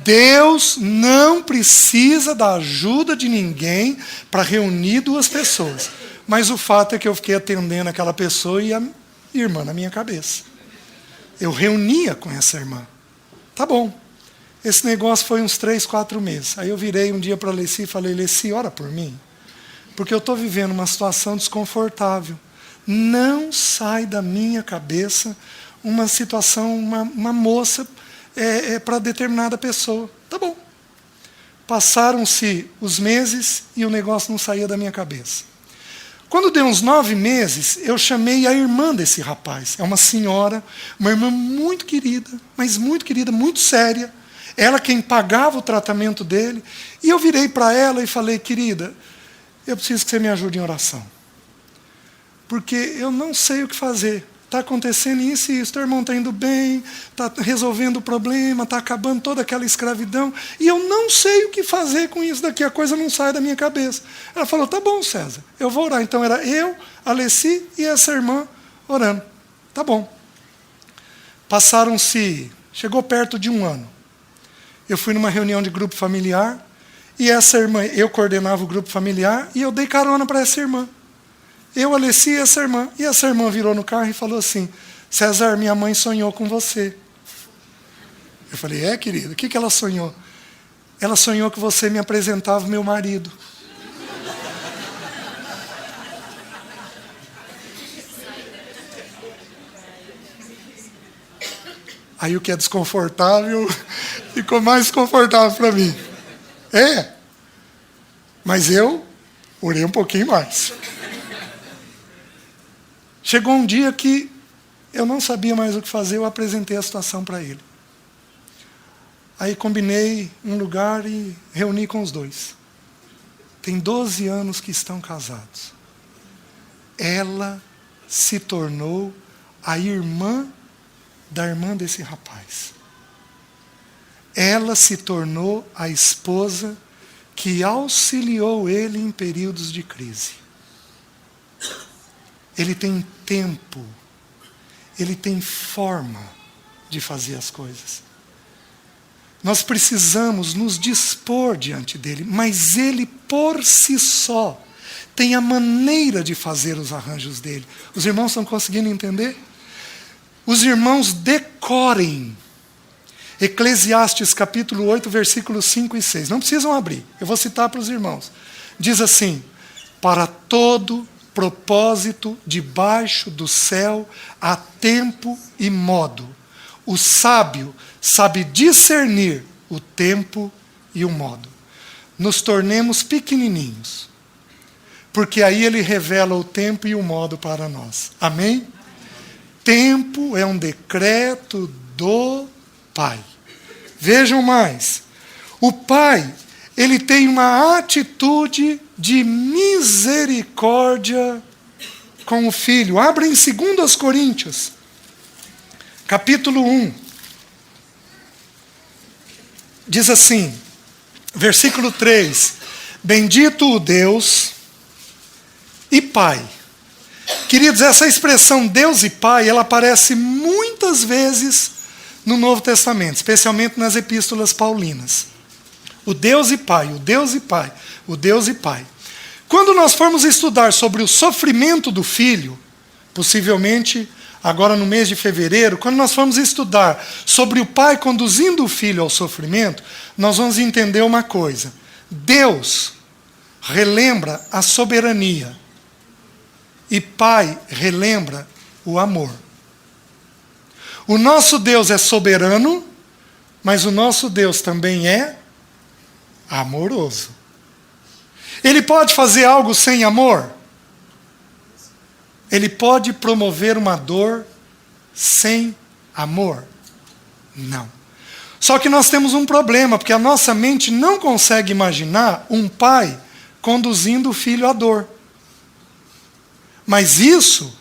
S1: Deus não precisa da ajuda de ninguém para reunir duas pessoas. Mas o fato é que eu fiquei atendendo aquela pessoa e a irmã na minha cabeça. Eu reunia com essa irmã. Tá bom. Esse negócio foi uns 3, 4 meses. Aí eu virei um dia para a Leci e falei, Leci, ora por mim. Porque eu estou vivendo uma situação desconfortável. Não sai da minha cabeça uma situação, uma moça para determinada pessoa. Tá bom. Passaram-se os meses e o negócio não saía da minha cabeça. Quando deu uns 9 meses, eu chamei a irmã desse rapaz. É uma senhora, uma irmã muito querida, mas muito querida, muito séria. Ela quem pagava o tratamento dele. E eu virei para ela e falei, querida, eu preciso que você me ajude em oração. Porque eu não sei o que fazer. Está acontecendo isso e isso, teu irmão está indo bem, está resolvendo o problema, está acabando toda aquela escravidão, e eu não sei o que fazer com isso daqui, a coisa não sai da minha cabeça. Ela falou, tá bom, César, eu vou orar. Então era eu, a Leci e essa irmã orando. Tá bom. Chegou perto de 1 ano. Eu fui numa reunião de grupo familiar, e essa irmã, eu coordenava o grupo familiar, e eu dei carona para essa irmã. Eu, a Leci e essa irmã. E essa irmã virou no carro e falou assim, César, minha mãe sonhou com você. Eu falei, querida, o que ela sonhou? Ela sonhou que você me apresentava o meu marido. Aí o que é desconfortável ficou mais desconfortável para mim. Mas eu orei um pouquinho mais. Chegou um dia que eu não sabia mais o que fazer, eu apresentei a situação para ele. Aí combinei um lugar e reuni com os dois. Tem 12 anos que estão casados. Ela se tornou a irmã da irmã desse rapaz. Ela se tornou a esposa que auxiliou ele em períodos de crise. Ele tem tempo, ele tem forma de fazer as coisas. Nós precisamos nos dispor diante dele, mas ele por si só tem a maneira de fazer os arranjos dele. Os irmãos estão conseguindo entender? Os irmãos decorem Eclesiastes capítulo 8, versículos 5 e 6. Não precisam abrir, eu vou citar para os irmãos. Diz assim, para todo propósito debaixo do céu há tempo e modo. O sábio sabe discernir o tempo e o modo. Nos tornemos pequenininhos, porque aí ele revela o tempo e o modo para nós. Amém? Tempo é um decreto do Pai. Vejam mais. O Pai, ele tem uma atitude de misericórdia com o Filho. Abra em 2 Coríntios, capítulo 1. Diz assim, versículo 3. Bendito o Deus e Pai. Queridos, essa expressão Deus e Pai, ela aparece muitas vezes no Novo Testamento, especialmente nas epístolas paulinas. O Deus e Pai, o Deus e Pai, o Deus e Pai. Quando nós formos estudar sobre o sofrimento do Filho, possivelmente agora no mês de fevereiro, quando nós formos estudar sobre o Pai conduzindo o Filho ao sofrimento, nós vamos entender uma coisa. Deus relembra a soberania e Pai relembra o amor. O nosso Deus é soberano, mas o nosso Deus também é amoroso. Ele pode fazer algo sem amor? Ele pode promover uma dor sem amor? Não. Só que nós temos um problema, porque a nossa mente não consegue imaginar um pai conduzindo o filho à dor. Mas isso,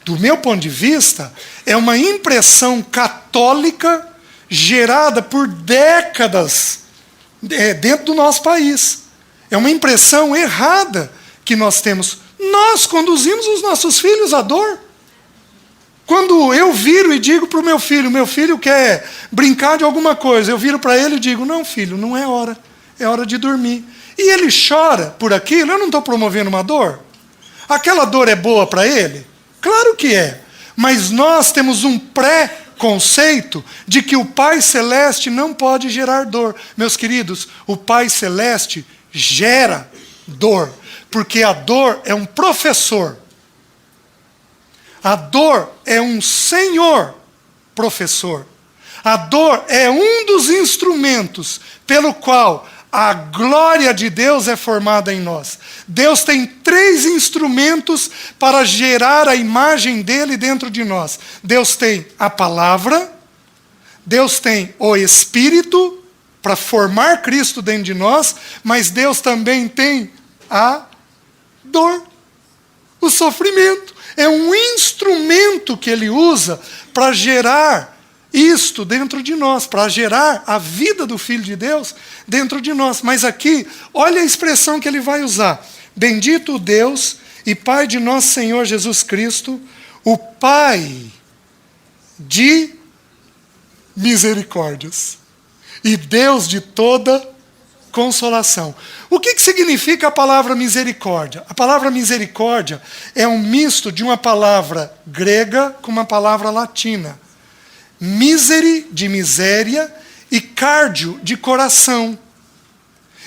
S1: do meu ponto de vista, é uma impressão católica gerada por décadas dentro do nosso país. É uma impressão errada que nós temos. Nós conduzimos os nossos filhos à dor. Quando eu viro e digo para o meu filho quer brincar de alguma coisa, eu viro para ele e digo, não filho, não é hora de dormir. E ele chora por aquilo, eu não estou promovendo uma dor? Aquela dor é boa para ele? Claro que é. Mas nós temos um pré-conceito de que o Pai Celeste não pode gerar dor. Meus queridos, o Pai Celeste gera dor, porque a dor é um professor. A dor é um senhor professor. A dor é um dos instrumentos pelo qual a glória de Deus é formada em nós. Deus tem 3 instrumentos para gerar a imagem dele dentro de nós. Deus tem a palavra, Deus tem o Espírito para formar Cristo dentro de nós, mas Deus também tem a dor, o sofrimento. É um instrumento que ele usa para gerar isto dentro de nós, para gerar a vida do Filho de Deus dentro de nós. Mas aqui, olha a expressão que ele vai usar. Bendito o Deus e Pai de nosso Senhor Jesus Cristo, o Pai de misericórdias e Deus de toda consolação. O que significa a palavra misericórdia? A palavra misericórdia é um misto de uma palavra grega com uma palavra latina. Miseri, de miséria, e cardio, de coração.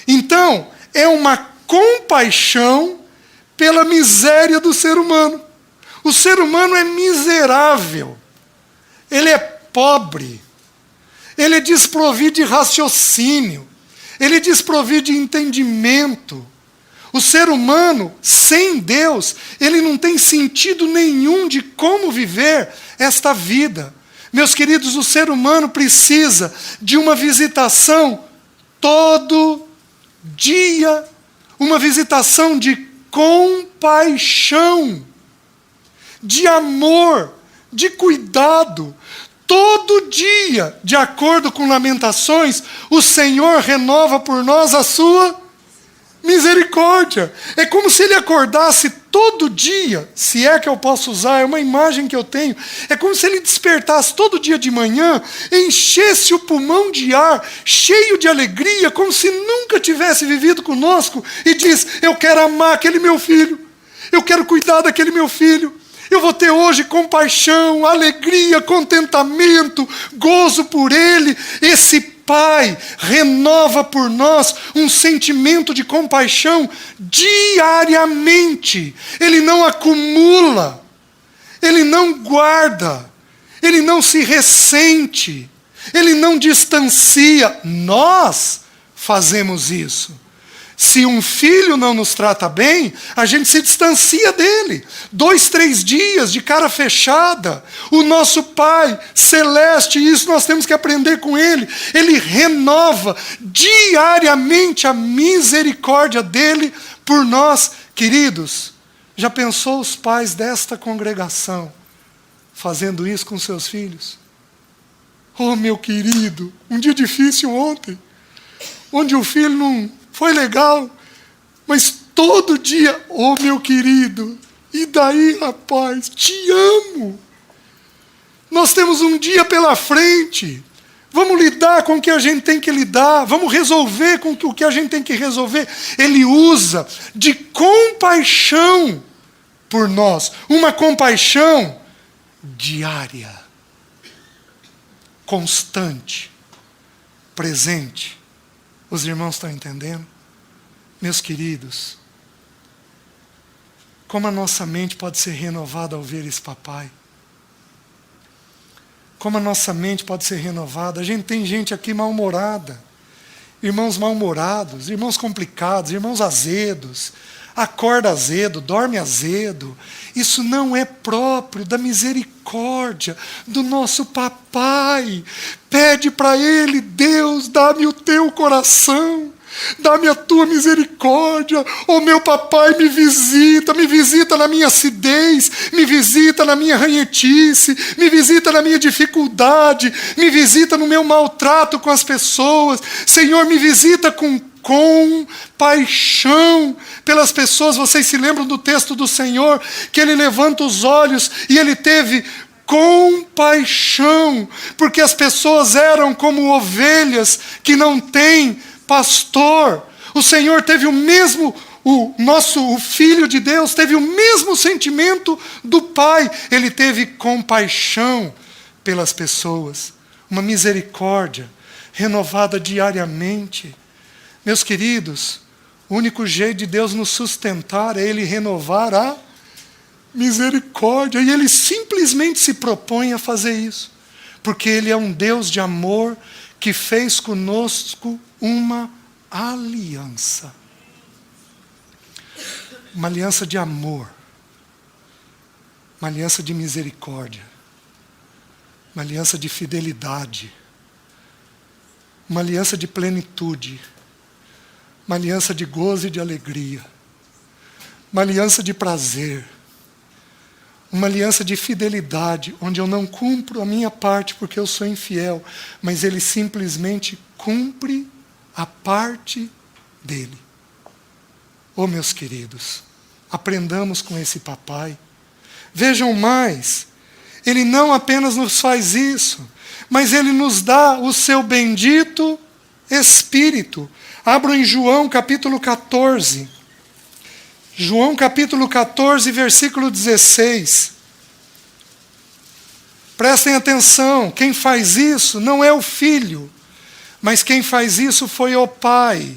S1: Então, é uma compaixão pela miséria do ser humano. O ser humano é miserável. Ele é pobre. Ele é desprovido de raciocínio. Ele é desprovido de entendimento. O ser humano, sem Deus, ele não tem sentido nenhum de como viver esta vida. Meus queridos, o ser humano precisa de uma visitação todo dia, uma visitação de compaixão, de amor, de cuidado. Todo dia, de acordo com Lamentações, o Senhor renova por nós a sua misericórdia. É como se ele acordasse todo dia, se é que eu posso usar, é uma imagem que eu tenho, é como se ele despertasse todo dia de manhã, enchesse o pulmão de ar, cheio de alegria, como se nunca tivesse vivido conosco, e diz, eu quero amar aquele meu filho, eu quero cuidar daquele meu filho, eu vou ter hoje compaixão, alegria, contentamento, gozo por ele. Esse Pai renova por nós um sentimento de compaixão diariamente. Ele não acumula, Ele não guarda, Ele não se ressente, Ele não distancia. Nós fazemos isso. Se um filho não nos trata bem, a gente se distancia dele. 2, 3 dias de cara fechada. O nosso Pai celeste, isso nós temos que aprender com Ele. Ele renova diariamente a misericórdia dele por nós. Queridos, já pensou os pais desta congregação fazendo isso com seus filhos? Oh, meu querido, um dia difícil ontem, onde o filho não foi legal, mas todo dia, oh meu querido, e daí, rapaz, te amo. Nós temos um dia pela frente, vamos lidar com o que a gente tem que lidar, vamos resolver com o que a gente tem que resolver. Ele usa de compaixão por nós, uma compaixão diária, constante, presente. Os irmãos estão entendendo? Meus queridos, como a nossa mente pode ser renovada ao ver esse papai? Como a nossa mente pode ser renovada? A gente tem gente aqui mal-humorada, irmãos mal-humorados, irmãos complicados, irmãos azedos, acorda azedo, dorme azedo. Isso não é próprio da misericórdia do nosso papai. Pede para ele: Deus, dá-me o teu coração, dá-me a tua misericórdia. Oh, meu papai, me visita na minha acidez, me visita na minha ranhetice, me visita na minha dificuldade, me visita no meu maltrato com as pessoas. Senhor, me visita com compaixão pelas pessoas. Vocês se lembram do texto do Senhor, que ele levanta os olhos e ele teve compaixão, porque as pessoas eram como ovelhas que não têm pastor. O Senhor teve o mesmo, o Filho de Deus teve o mesmo sentimento do Pai. Ele teve compaixão pelas pessoas, uma misericórdia renovada diariamente. Meus queridos, o único jeito de Deus nos sustentar é Ele renovar a misericórdia. E Ele simplesmente se propõe a fazer isso, porque Ele é um Deus de amor que fez conosco uma aliança. Uma aliança de amor, uma aliança de misericórdia, uma aliança de fidelidade, uma aliança de plenitude, uma aliança de gozo e de alegria, uma aliança de prazer, uma aliança de fidelidade, onde eu não cumpro a minha parte porque eu sou infiel, mas Ele simplesmente cumpre a parte dele. Oh, meus queridos, aprendamos com esse papai. Vejam mais, Ele não apenas nos faz isso, mas Ele nos dá o seu bendito Espírito. Abram em João capítulo 14. João capítulo 14, versículo 16. Prestem atenção, quem faz isso não é o Filho, mas quem faz isso foi o Pai.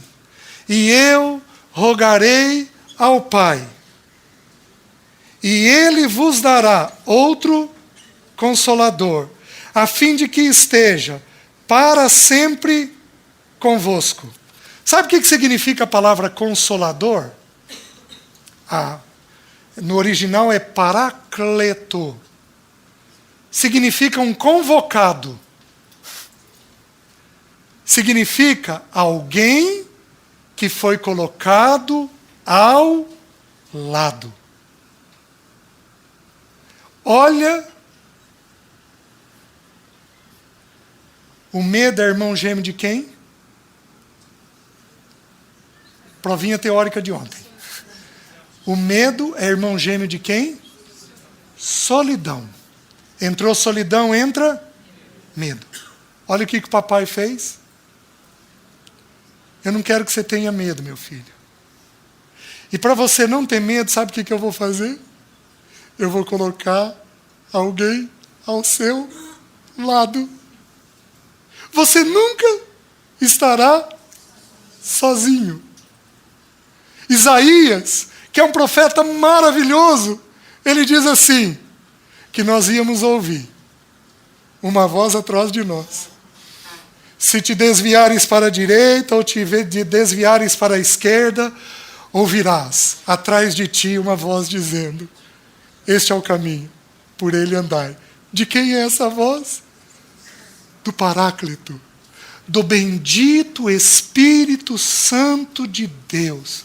S1: E eu rogarei ao Pai, e Ele vos dará outro Consolador, a fim de que esteja para sempre convosco. Sabe o que significa a palavra Consolador? No original é Paracleto. Significa um convocado. Significa alguém que foi colocado ao lado. Olha, o medo é irmão gêmeo de quem? Provinha teórica de ontem. O medo é irmão gêmeo de quem? Solidão. Entrou solidão, entra medo. Olha o que o papai fez. Eu não quero que você tenha medo, meu filho. E para você não ter medo, sabe o que eu vou fazer? Eu vou colocar alguém ao seu lado. Você nunca estará sozinho. Isaías, que é um profeta maravilhoso, ele diz assim, que nós íamos ouvir uma voz atrás de nós. Se te desviares para a direita ou te desviares para a esquerda, ouvirás atrás de ti uma voz dizendo, este é o caminho, por ele andai. De quem é essa voz? Do Paráclito, do bendito Espírito Santo de Deus.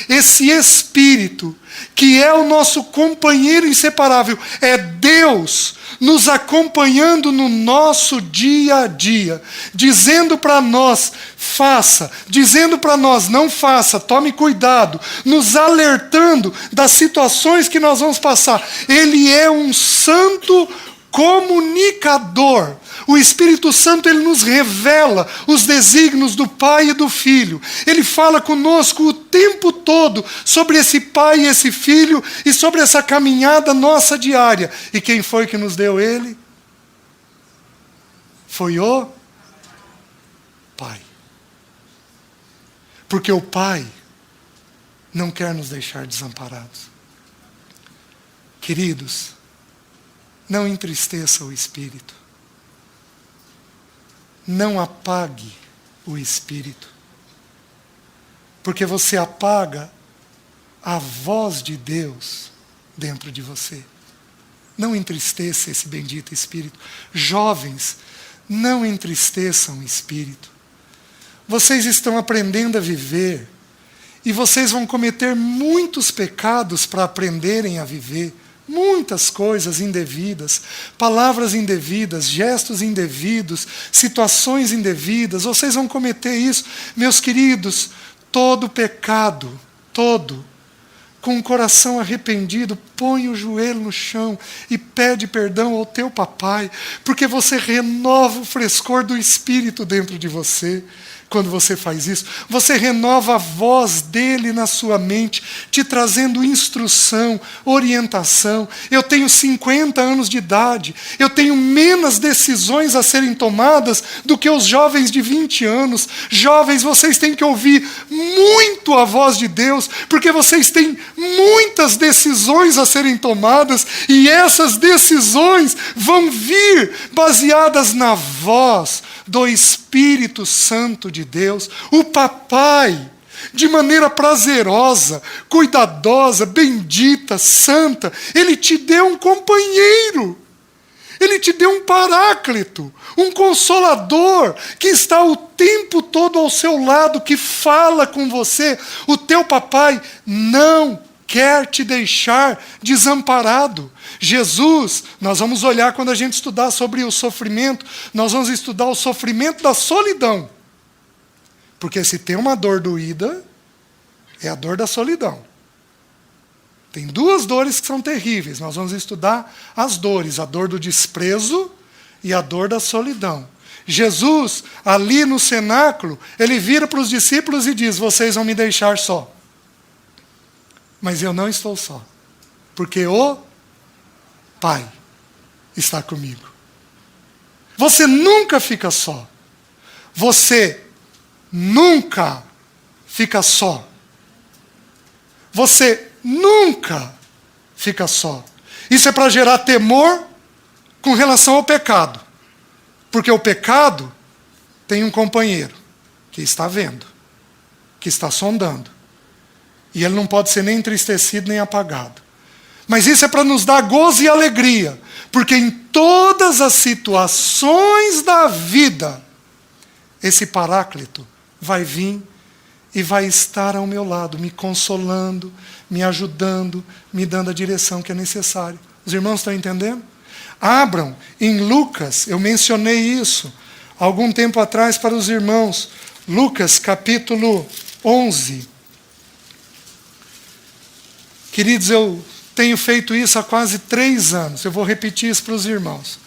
S1: Esse Espírito, que é o nosso companheiro inseparável, é Deus nos acompanhando no nosso dia a dia, dizendo para nós, faça, dizendo para nós, não faça, tome cuidado, nos alertando das situações que nós vamos passar. Ele é um santo comunicador. O Espírito Santo, ele nos revela os desígnios do Pai e do Filho. Ele fala conosco o tempo todo sobre esse Pai e esse Filho e sobre essa caminhada nossa diária. E quem foi que nos deu ele? Foi o Pai. Porque o Pai não quer nos deixar desamparados. Queridos, não entristeça o Espírito. Não apague o Espírito. Porque você apaga a voz de Deus dentro de você. Não entristeça esse bendito Espírito. Jovens, não entristeçam o Espírito. Vocês estão aprendendo a viver. E vocês vão cometer muitos pecados para aprenderem a viver. Muitas coisas indevidas, palavras indevidas, gestos indevidos, situações indevidas, vocês vão cometer isso. Meus queridos, todo pecado, todo, com o coração arrependido, põe o joelho no chão e pede perdão ao teu papai, porque você renova o frescor do Espírito dentro de você. Quando você faz isso, você renova a voz dele na sua mente, te trazendo instrução, orientação. Eu tenho 50 anos de idade, eu tenho menos decisões a serem tomadas do que os jovens de 20 anos. Jovens, vocês têm que ouvir muito a voz de Deus, porque vocês têm muitas decisões a serem tomadas, e essas decisões vão vir baseadas na voz do Espírito Santo de Deus, o papai, de maneira prazerosa, cuidadosa, bendita, santa, ele te deu um companheiro, ele te deu um paráclito, um consolador, que está o tempo todo ao seu lado, que fala com você. O teu papai não quer te deixar desamparado. Jesus, nós vamos olhar quando a gente estudar sobre o sofrimento, nós vamos estudar o sofrimento da solidão. Porque se tem uma dor doída, é a dor da solidão. Tem duas dores que são terríveis, nós vamos estudar as dores, a dor do desprezo e a dor da solidão. Jesus, ali no cenáculo, ele vira para os discípulos e diz, vocês vão me deixar só. Mas eu não estou só, porque o Pai está comigo. Você nunca fica só. Você nunca fica só. Você nunca fica só. Isso é para gerar temor com relação ao pecado. Porque o pecado tem um companheiro que está vendo, que está sondando. E ele não pode ser nem entristecido nem apagado. Mas isso é para nos dar gozo e alegria. Porque em todas as situações da vida, esse paráclito vai vir e vai estar ao meu lado, me consolando, me ajudando, me dando a direção que é necessária. Os irmãos estão entendendo? Abram em Lucas, eu mencionei isso há algum tempo atrás para os irmãos. Lucas capítulo 11. Queridos, eu tenho feito isso há quase 3 anos. Eu vou repetir isso para os irmãos.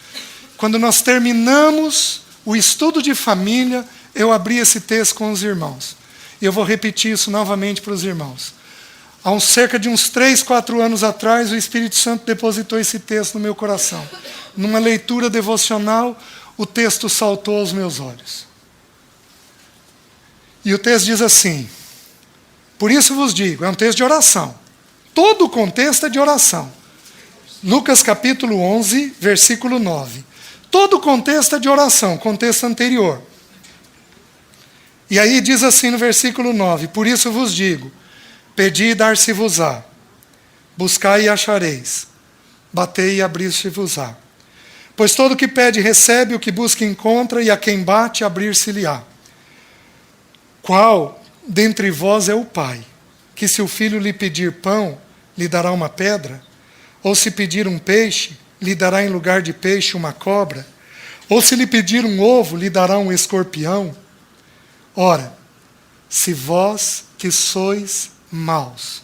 S1: Quando nós terminamos o estudo de família, eu abri esse texto com os irmãos. E eu vou repetir isso novamente para os irmãos. Há cerca de uns 3, 4 anos atrás, o Espírito Santo depositou esse texto no meu coração. Numa leitura devocional, o texto saltou aos meus olhos. E o texto diz assim: por isso vos digo, é um texto de oração. Todo o contexto é de oração. Lucas capítulo 11, versículo 9. Todo o contexto é de oração, contexto anterior. E aí diz assim no versículo 9: por isso vos digo, pedi e dar-se-vos-á, buscai e achareis, batei e abrir-se-vos-á. Pois todo o que pede recebe, o que busca encontra, e a quem bate abrir-se-lhe-á. Qual dentre vós é o pai, que se o filho lhe pedir pão, lhe dará uma pedra? Ou se pedir um peixe, lhe dará em lugar de peixe uma cobra? Ou se lhe pedir um ovo, lhe dará um escorpião? Ora, se vós que sois maus,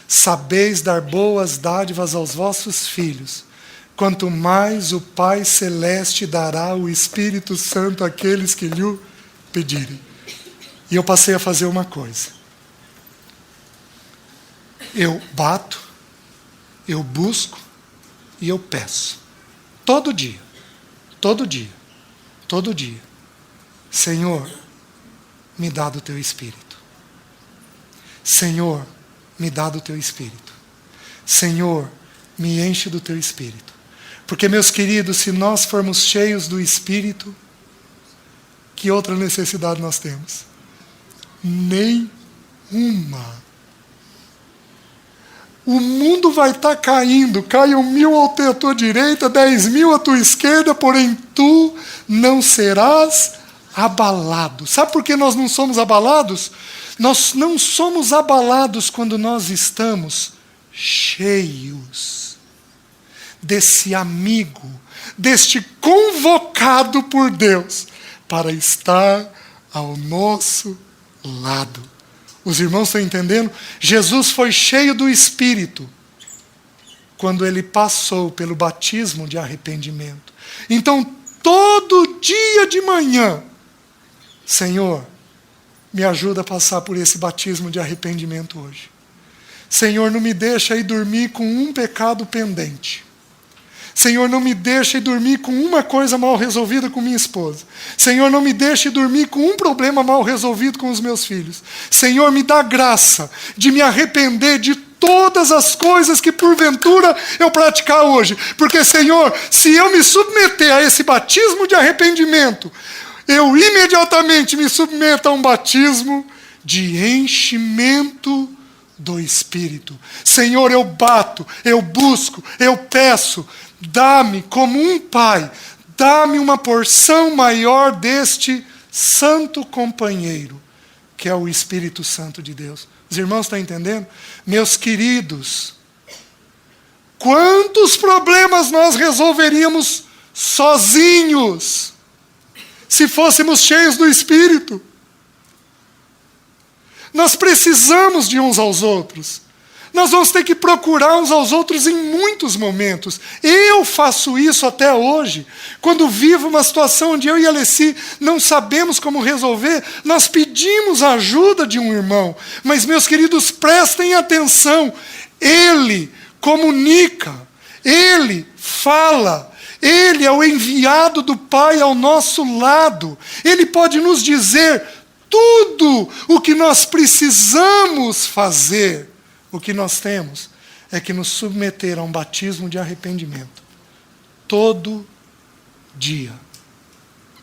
S1: sabeis dar boas dádivas aos vossos filhos, quanto mais o Pai Celeste dará o Espírito Santo àqueles que lhe pedirem. E eu passei a fazer uma coisa. Eu bato, eu busco e eu peço. Todo dia, todo dia, todo dia. Senhor, me dá do teu Espírito. Senhor, me dá do teu Espírito. Senhor, me enche do teu Espírito. Porque, meus queridos, se nós formos cheios do Espírito, que outra necessidade nós temos? Nenhuma. O mundo vai estar caindo, caiam 1.000 à tua direita, 10.000 à tua esquerda, porém tu não serás abalado. Sabe por que nós não somos abalados? Nós não somos abalados quando nós estamos cheios desse amigo, deste convocado por Deus para estar ao nosso lado. Os irmãos estão entendendo? Jesus foi cheio do Espírito quando ele passou pelo batismo de arrependimento. Então, todo dia de manhã, Senhor, me ajuda a passar por esse batismo de arrependimento hoje. Senhor, não me deixa ir dormir com um pecado pendente. Senhor, não me deixe dormir com uma coisa mal resolvida com minha esposa. Senhor, não me deixe dormir com um problema mal resolvido com os meus filhos. Senhor, me dá graça de me arrepender de todas as coisas que porventura eu praticar hoje. Porque, Senhor, se eu me submeter a esse batismo de arrependimento, eu imediatamente me submeto a um batismo de enchimento do Espírito. Senhor, eu bato, eu busco, eu peço, dá-me como um pai, dá-me uma porção maior deste santo companheiro, que é o Espírito Santo de Deus. Os irmãos estão entendendo? Meus queridos, quantos problemas nós resolveríamos sozinhos, se fôssemos cheios do Espírito? Nós precisamos de uns aos outros. Nós vamos ter que procurar uns aos outros em muitos momentos. Eu faço isso até hoje. Quando vivo uma situação onde eu e a Alessi não sabemos como resolver, nós pedimos a ajuda de um irmão. Mas, meus queridos, prestem atenção. Ele comunica, ele fala. Ele é o enviado do Pai ao nosso lado. Ele pode nos dizer tudo o que nós precisamos fazer. O que nós temos é que nos submeter a um batismo de arrependimento. Todo dia.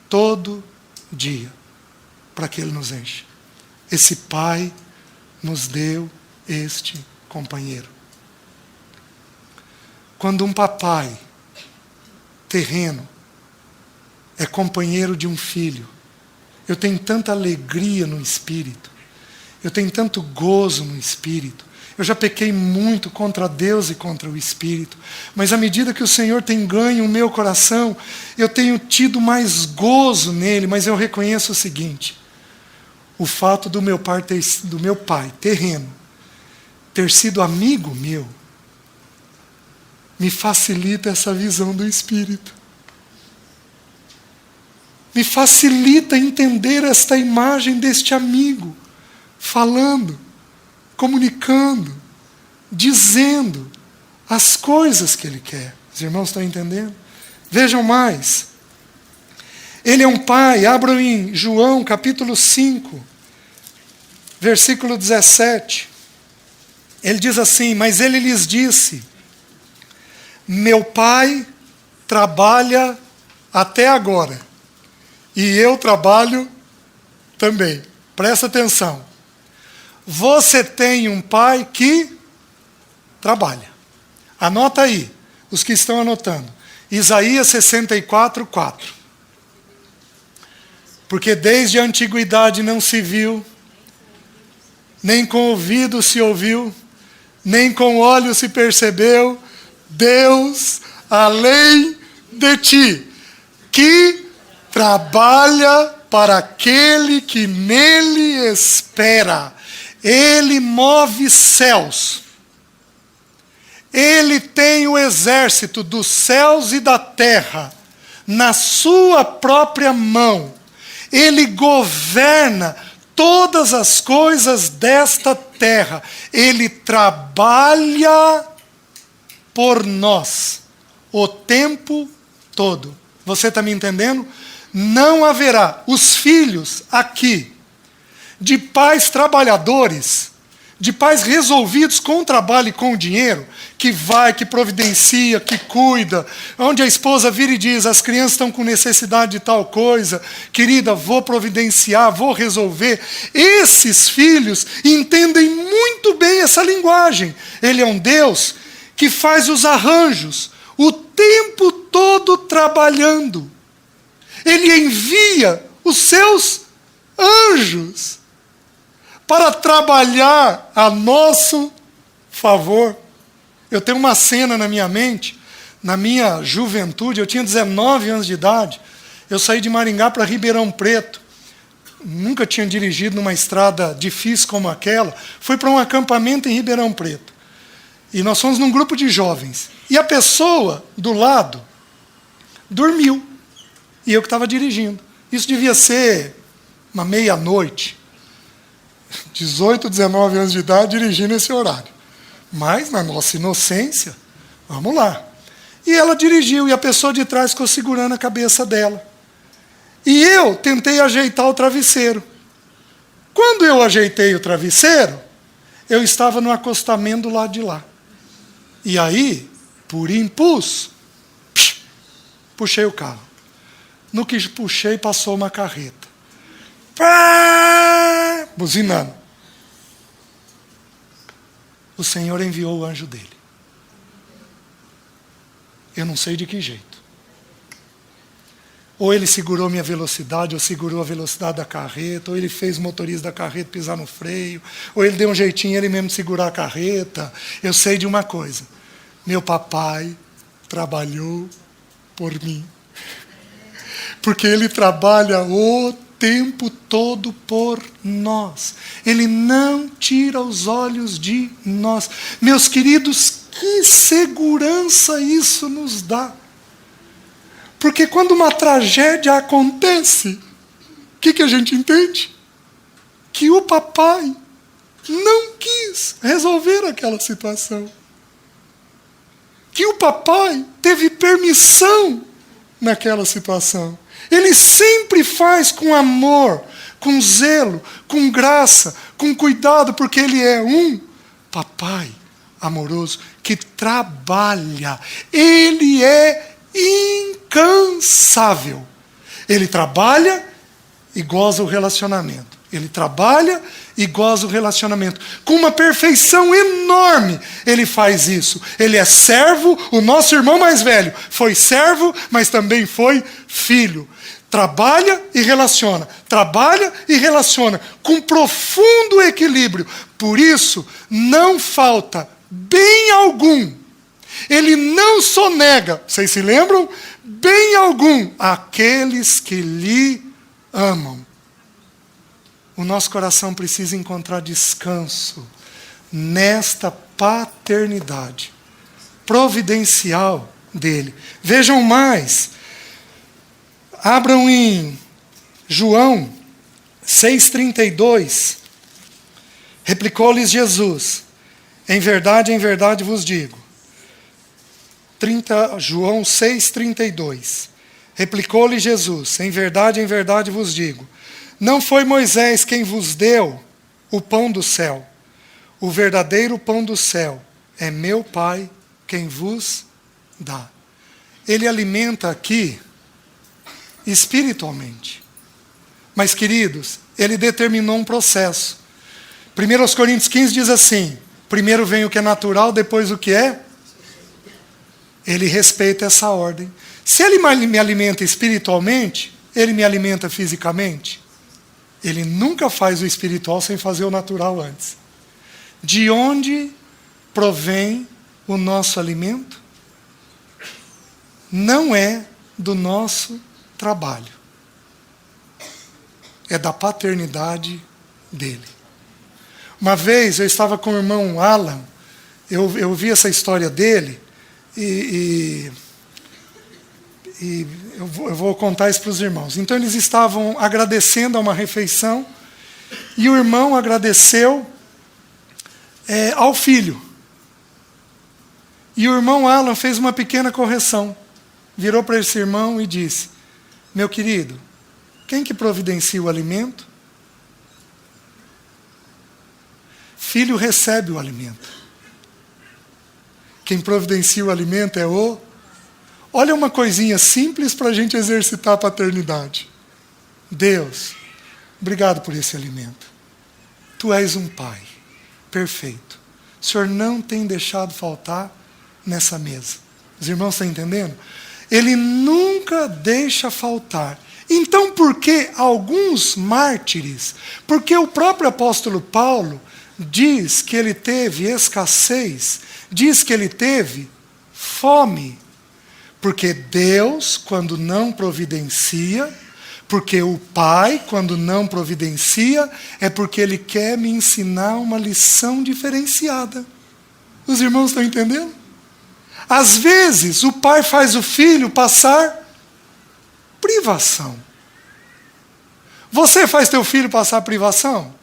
S1: Todo dia. Para que Ele nos enche. Esse Pai nos deu este companheiro. Quando um papai terreno é companheiro de um filho, eu tenho tanta alegria no Espírito, eu tenho tanto gozo no Espírito. Eu já pequei muito contra Deus e contra o Espírito, mas à medida que o Senhor tem ganho o meu coração, eu tenho tido mais gozo nele. Mas eu reconheço o seguinte: o fato do meu pai terreno ter sido amigo meu me facilita essa visão do Espírito. Me facilita entender esta imagem deste amigo, falando, comunicando, dizendo as coisas que Ele quer. Os irmãos estão entendendo? Vejam mais. Ele é um pai. Abram em João capítulo 5, versículo 17. Ele diz assim: mas ele lhes disse: meu pai trabalha até agora, e eu trabalho também. Presta atenção. Você tem um pai que trabalha. Anota aí, os que estão anotando. Isaías 64, 4. Porque desde a antiguidade não se viu, nem com ouvido se ouviu, nem com olho se percebeu, Deus além de ti, que trabalha para aquele que nele espera. Ele move céus. Ele tem o exército dos céus e da terra na sua própria mão. Ele governa todas as coisas desta terra. Ele trabalha por nós o tempo todo. Você está me entendendo? Não haverá os filhos aqui de pais trabalhadores, de pais resolvidos com o trabalho e com o dinheiro, que vai, que providencia, que cuida, onde a esposa vira e diz: as crianças estão com necessidade de tal coisa, querida, vou providenciar, vou resolver. Esses filhos entendem muito bem essa linguagem. Ele é um Deus que faz os arranjos, o tempo todo trabalhando. Ele envia os seus anjos para trabalhar a nosso favor. Eu tenho uma cena na minha mente, na minha juventude, eu tinha 19 anos de idade, eu saí de Maringá para Ribeirão Preto, nunca tinha dirigido numa estrada difícil como aquela, fui para um acampamento em Ribeirão Preto, e nós fomos num grupo de jovens, e a pessoa do lado dormiu, e eu que estava dirigindo. Isso devia ser uma meia-noite, 18, 19 anos de idade, dirigindo esse horário. Mas, na nossa inocência, vamos lá. E ela dirigiu, e a pessoa de trás ficou segurando a cabeça dela. E eu tentei ajeitar o travesseiro. Quando eu ajeitei o travesseiro, eu estava no acostamento do lado de lá. E aí, por impulso, puxei o carro. No que puxei, passou uma carreta. Buzinando. O Senhor enviou o anjo dele. Eu não sei de que jeito. Ou ele segurou minha velocidade, ou segurou a velocidade da carreta, ou ele fez o motorista da carreta pisar no freio, ou ele deu um jeitinho ele mesmo segurar a carreta. Eu sei de uma coisa: meu papai trabalhou por mim. Porque ele trabalha o tempo todo por nós. Ele não tira os olhos de nós. Meus queridos, que segurança isso nos dá. Porque quando uma tragédia acontece, o que a gente entende? Que o papai não quis resolver aquela situação. Que o papai teve permissão naquela situação. Ele sempre faz com amor, com zelo, com graça, com cuidado, porque ele é um papai amoroso que trabalha. Ele é incansável. Ele trabalha e goza o relacionamento. Ele trabalha e goza o relacionamento. Com uma perfeição enorme, ele faz isso. Ele é servo, o nosso irmão mais velho foi servo, mas também foi filho. Trabalha e relaciona, com profundo equilíbrio. Por isso, não falta bem algum. Ele não sonega, vocês se lembram? Bem algum àqueles que lhe amam. O nosso coração precisa encontrar descanso nesta paternidade providencial dele. Vejam mais. Abram em João 6,32. Replicou-lhes Jesus: em verdade vos digo. João 6,32. Replicou-lhe Jesus: em verdade vos digo. Não foi Moisés quem vos deu o pão do céu. O verdadeiro pão do céu é meu Pai quem vos dá. Ele alimenta aqui espiritualmente. Mas, queridos, ele determinou um processo. 1 Coríntios 15 diz assim: primeiro vem o que é natural, depois o que é? Ele respeita essa ordem. Se ele me alimenta espiritualmente, ele me alimenta fisicamente. Ele nunca faz o espiritual sem fazer o natural antes. De onde provém o nosso alimento? Não é do nosso trabalho. É da paternidade dele. Uma vez eu estava com o irmão Alan, eu vi essa história dele, e eu vou contar isso para os irmãos. Então eles estavam agradecendo a uma refeição, e o irmão agradeceu ao filho. E o irmão Alan fez uma pequena correção. Virou para esse irmão e disse: meu querido, quem que providencia o alimento? Filho recebe o alimento. Quem providencia o alimento é o... Olha uma coisinha simples para a gente exercitar a paternidade. Deus, obrigado por esse alimento. Tu és um pai perfeito. O Senhor não tem deixado faltar nessa mesa. Os irmãos estão entendendo? Ele nunca deixa faltar. Então, por que alguns mártires? Porque o próprio apóstolo Paulo diz que ele teve escassez, diz que ele teve fome. Porque Deus, quando não providencia, porque o Pai, quando não providencia, é porque Ele quer me ensinar uma lição diferenciada. Os irmãos estão entendendo? Às vezes, o pai faz o filho passar privação. Você faz teu filho passar privação?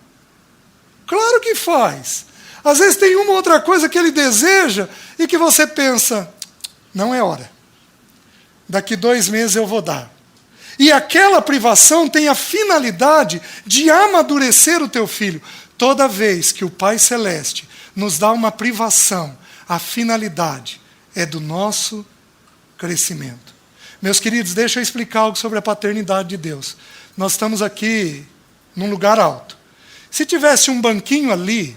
S1: Claro que faz. Às vezes tem uma ou outra coisa que ele deseja e que você pensa, não é hora. Daqui 2 meses eu vou dar. E aquela privação tem a finalidade de amadurecer o teu filho. Toda vez que o Pai Celeste nos dá uma privação, a finalidade é do nosso crescimento. Meus queridos, deixa eu explicar algo sobre a paternidade de Deus. Nós estamos aqui num lugar alto. Se tivesse um banquinho ali,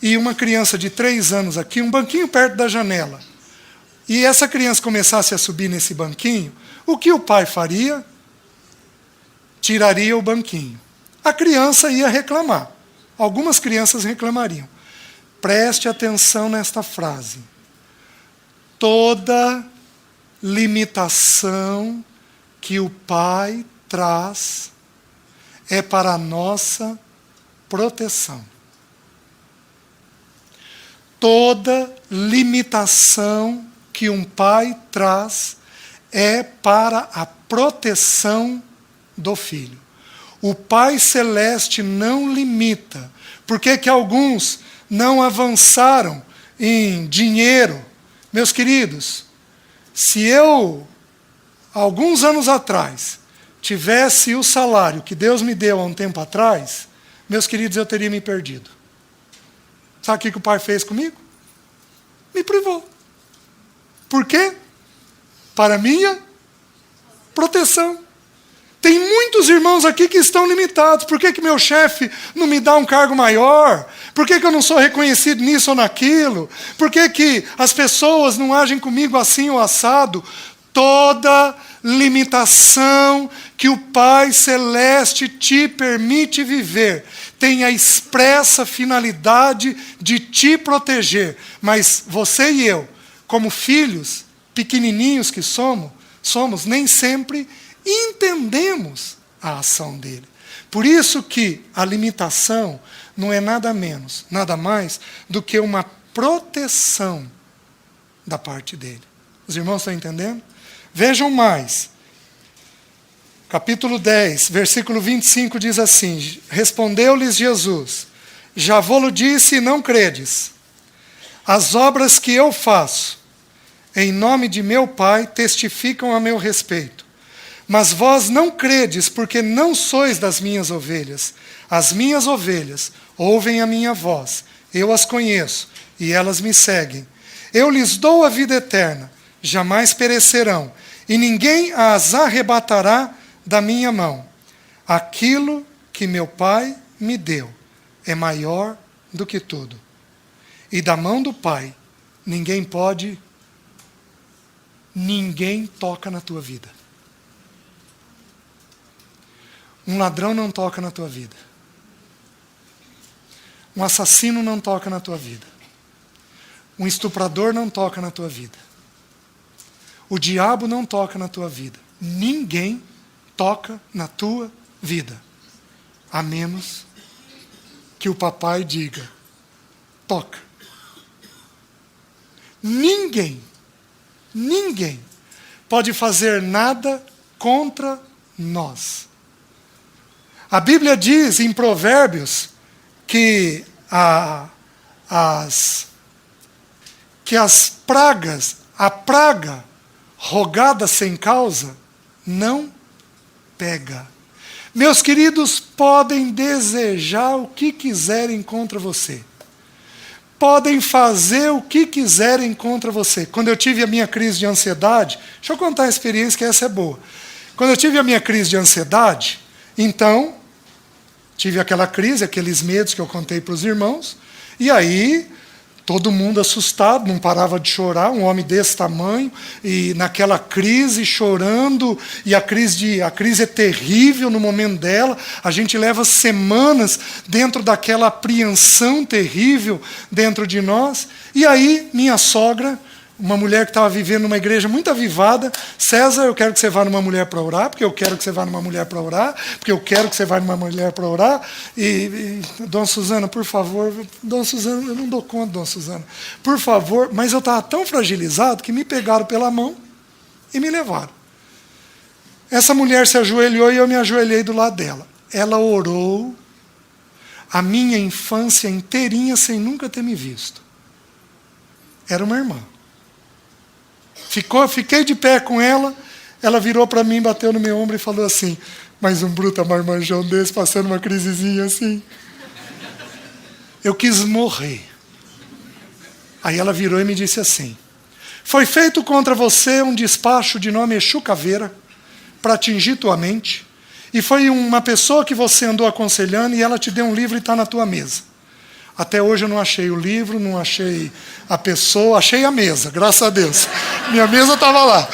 S1: e uma criança de 3 anos aqui, um banquinho perto da janela, e essa criança começasse a subir nesse banquinho, o que o pai faria? Tiraria o banquinho. A criança ia reclamar. Algumas crianças reclamariam. Preste atenção nesta frase. Toda limitação que o pai traz é para a nossa proteção. Toda limitação que um pai traz é para a proteção do filho. O Pai Celeste não limita. Por que que alguns não avançaram em dinheiro? Meus queridos, se eu, alguns anos atrás, tivesse o salário que Deus me deu há um tempo atrás, meus queridos, eu teria me perdido. Sabe o que o Pai fez comigo? Me privou. Por quê? Para minha proteção. Tem muitos irmãos aqui que estão limitados. Por que que meu chefe não me dá um cargo maior? Por que que eu não sou reconhecido nisso ou naquilo? Por que que as pessoas não agem comigo assim ou assado? Toda limitação que o Pai Celeste te permite viver tem a expressa finalidade de te proteger. Mas você e eu, como filhos pequenininhos que somos, nem sempre entendemos a ação dele. Por isso que a limitação não é nada menos, nada mais do que uma proteção da parte dele. Os irmãos estão entendendo? Vejam mais. Capítulo 10, versículo 25 diz assim: respondeu-lhes Jesus: já vou-lo disse e não credes. As obras que eu faço em nome de meu Pai testificam a meu respeito. Mas vós não credes, porque não sois das minhas ovelhas. As minhas ovelhas ouvem a minha voz, eu as conheço, e elas me seguem. Eu lhes dou a vida eterna, jamais perecerão, e ninguém as arrebatará da minha mão. Aquilo que meu Pai me deu é maior do que tudo. E da mão do Pai, ninguém toca na tua vida. Um ladrão não toca na tua vida. Um assassino não toca na tua vida. Um estuprador não toca na tua vida. O diabo não toca na tua vida. Ninguém toca na tua vida. A menos que o papai diga, toca. Ninguém pode fazer nada contra nós. A Bíblia diz em Provérbios que as pragas, a praga rogada sem causa, não pega. Meus queridos, podem desejar o que quiserem contra você. Podem fazer o que quiserem contra você. Quando eu tive a minha crise de ansiedade, deixa eu contar a experiência que essa é boa. Quando eu tive a minha crise de ansiedade, então, tive aquela crise, aqueles medos que eu contei para os irmãos, e aí, todo mundo assustado, não parava de chorar, um homem desse tamanho, e naquela crise, chorando, e a crise é terrível no momento dela, a gente leva semanas dentro daquela apreensão terrível dentro de nós, e aí, minha sogra, uma mulher que estava vivendo numa igreja muito avivada, César, eu quero que você vá numa mulher para orar, porque eu quero que você vá numa mulher para orar, porque eu quero que você vá numa mulher para orar, e Dona Suzana, por favor, Dona Suzana, eu não dou conta, Dona Suzana, por favor, mas eu estava tão fragilizado que me pegaram pela mão e me levaram. Essa mulher se ajoelhou e eu me ajoelhei do lado dela. Ela orou a minha infância inteirinha sem nunca ter me visto. Era uma irmã. Fiquei de pé com ela, ela virou para mim, bateu no meu ombro e falou assim, mas um bruta marmanjão desse, passando uma crisezinha assim. Eu quis morrer. Aí ela virou e me disse assim, foi feito contra você um despacho de nome Exu Caveira, para atingir tua mente, e foi uma pessoa que você andou aconselhando, e ela te deu um livro e está na tua mesa. Até hoje eu não achei o livro, não achei a pessoa, achei a mesa, graças a Deus. Minha mesa estava lá.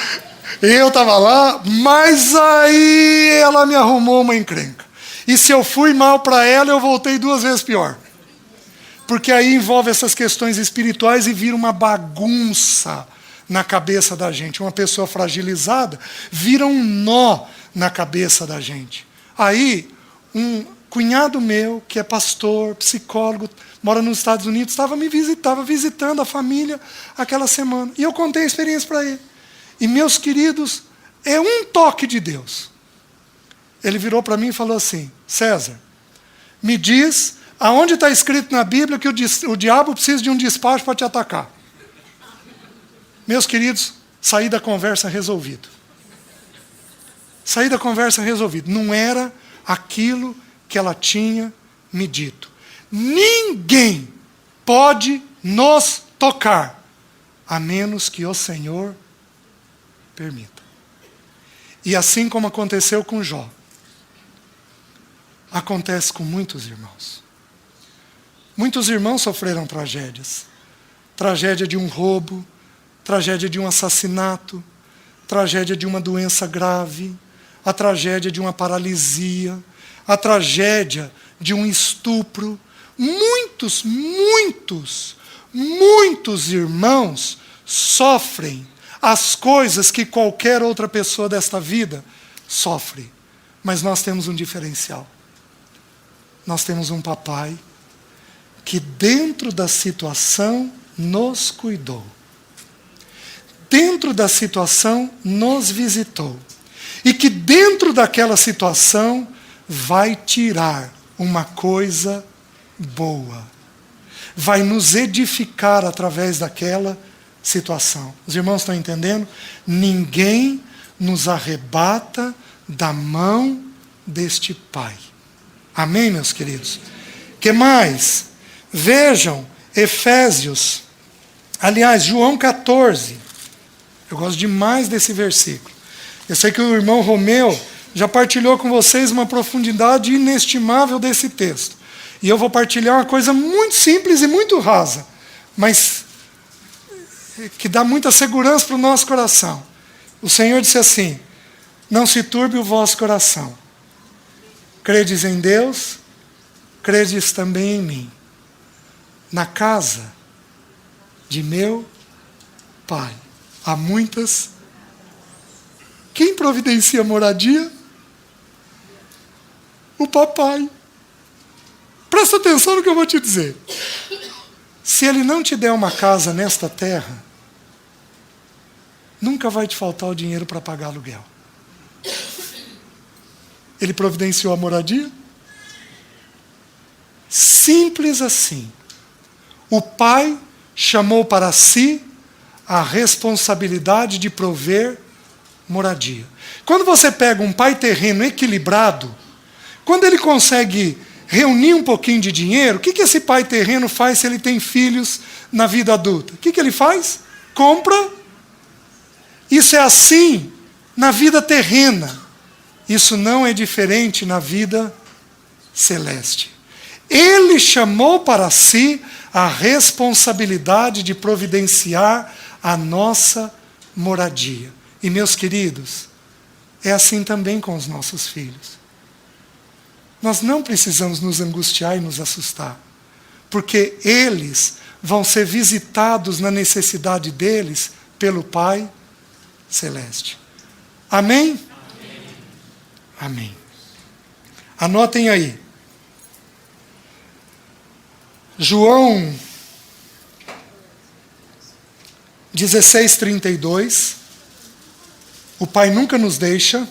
S1: Eu estava lá, mas aí ela me arrumou uma encrenca. E se eu fui mal para ela, eu voltei 2 vezes pior. Porque aí envolve essas questões espirituais e vira uma bagunça na cabeça da gente. Uma pessoa fragilizada vira um nó na cabeça da gente. Aí, um cunhado meu, que é pastor, psicólogo, mora nos Estados Unidos, estava visitando a família aquela semana. E eu contei a experiência para ele. E, meus queridos, é um toque de Deus. Ele virou para mim e falou assim, César, me diz aonde está escrito na Bíblia que o diabo precisa de um despacho para te atacar. Meus queridos, saí da conversa resolvido. Saí da conversa resolvido. Não era aquilo que ela tinha me dito. Ninguém pode nos tocar, a menos que o Senhor permita. E assim como aconteceu com Jó, acontece com muitos irmãos. Muitos irmãos sofreram tragédias. Tragédia de um roubo, tragédia de um assassinato, tragédia de uma doença grave, a tragédia de uma paralisia, a tragédia de um estupro. Muitos irmãos sofrem as coisas que qualquer outra pessoa desta vida sofre. Mas nós temos um diferencial. Nós temos um papai que dentro da situação nos cuidou. Dentro da situação nos visitou. E que dentro daquela situação vai tirar uma coisa boa. Vai nos edificar através daquela situação. Os irmãos estão entendendo? Ninguém nos arrebata da mão deste Pai. Amém, meus queridos? Que mais? Vejam, João 14. Eu gosto demais desse versículo. Eu sei que o irmão Romeu já partilhou com vocês uma profundidade inestimável desse texto. E eu vou partilhar uma coisa muito simples e muito rasa, mas que dá muita segurança para o nosso coração. O Senhor disse assim: não se turbe o vosso coração. Credes em Deus, credes também em mim. Na casa de meu Pai há muitas. Quem providencia moradia? O papai. Presta atenção no que eu vou te dizer. Se ele não te der uma casa nesta terra, nunca vai te faltar o dinheiro para pagar aluguel. Ele providenciou a moradia? Simples assim. O Pai chamou para si a responsabilidade de prover moradia. Quando você pega um pai terreno equilibrado, quando ele consegue reunir um pouquinho de dinheiro, o que esse pai terreno faz se ele tem filhos na vida adulta? O que ele faz? Compra. Isso é assim na vida terrena. Isso não é diferente na vida celeste. Ele chamou para si a responsabilidade de providenciar a nossa moradia. E, meus queridos, é assim também com os nossos filhos. Nós não precisamos nos angustiar e nos assustar, porque eles vão ser visitados na necessidade deles pelo Pai Celeste. Amém? Amém. Amém. Anotem aí. João 16:32. O Pai nunca nos deixa.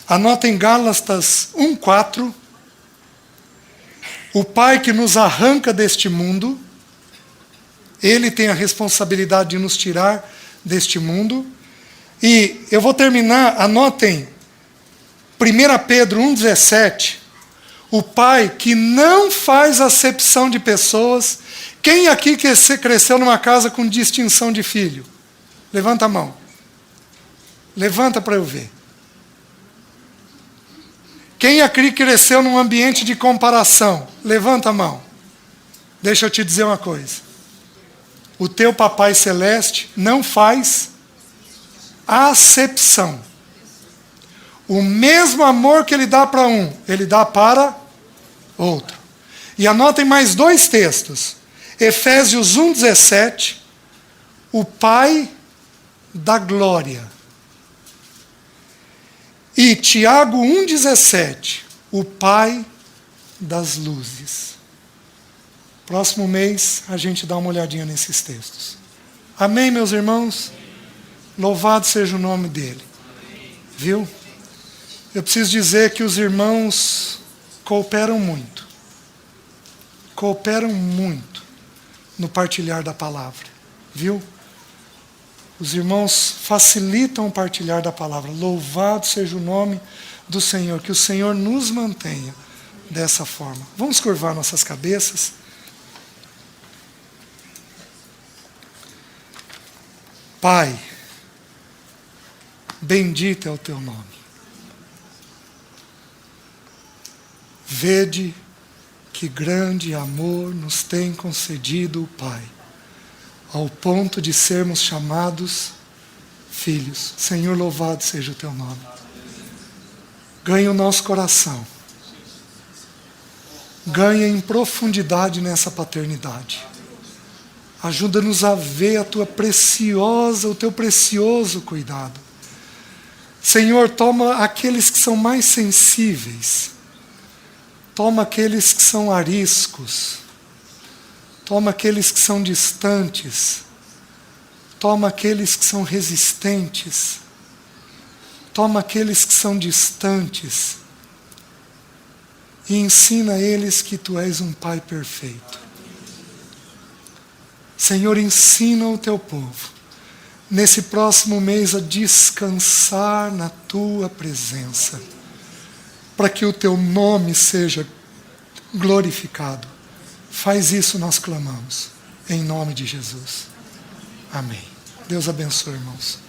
S1: Anotem Gálatas 1:4. O Pai que nos arranca deste mundo, Ele tem a responsabilidade de nos tirar deste mundo. E eu vou terminar, anotem 1 Pedro 1,17. O Pai que não faz acepção de pessoas. Quem aqui cresceu numa casa com distinção de filho? Levanta a mão. Levanta para eu ver. Quem aqui cresceu num ambiente de comparação? Levanta a mão. Deixa eu te dizer uma coisa. O teu Papai Celeste não faz acepção. O mesmo amor que Ele dá para um, Ele dá para outro. E anotem mais dois textos. Efésios 1,17. O Pai da glória. E Tiago 1,17. O Pai das luzes. Próximo mês a gente dá uma olhadinha nesses textos. Amém, meus irmãos? Louvado seja o nome dEle. Viu? Eu preciso dizer que os irmãos cooperam muito. Cooperam muito no partilhar da palavra. Viu? Os irmãos facilitam o partilhar da palavra. Louvado seja o nome do Senhor. Que o Senhor nos mantenha dessa forma. Vamos curvar nossas cabeças. Pai, bendito é o teu nome. Vede que grande amor nos tem concedido o Pai, ao ponto de sermos chamados filhos. Senhor, louvado seja o teu nome. Ganha o nosso coração. Ganha em profundidade nessa paternidade. Ajuda-nos a ver o teu precioso cuidado. Senhor, toma aqueles que são mais sensíveis. Toma aqueles que são ariscos. Toma aqueles que são distantes. Toma aqueles que são resistentes. Toma aqueles que são distantes. E ensina a eles que tu és um Pai perfeito. Senhor, ensina o teu povo, nesse próximo mês, a descansar na tua presença, para que o teu nome seja glorificado. Faz isso, nós clamamos, em nome de Jesus. Amém. Deus abençoe, irmãos.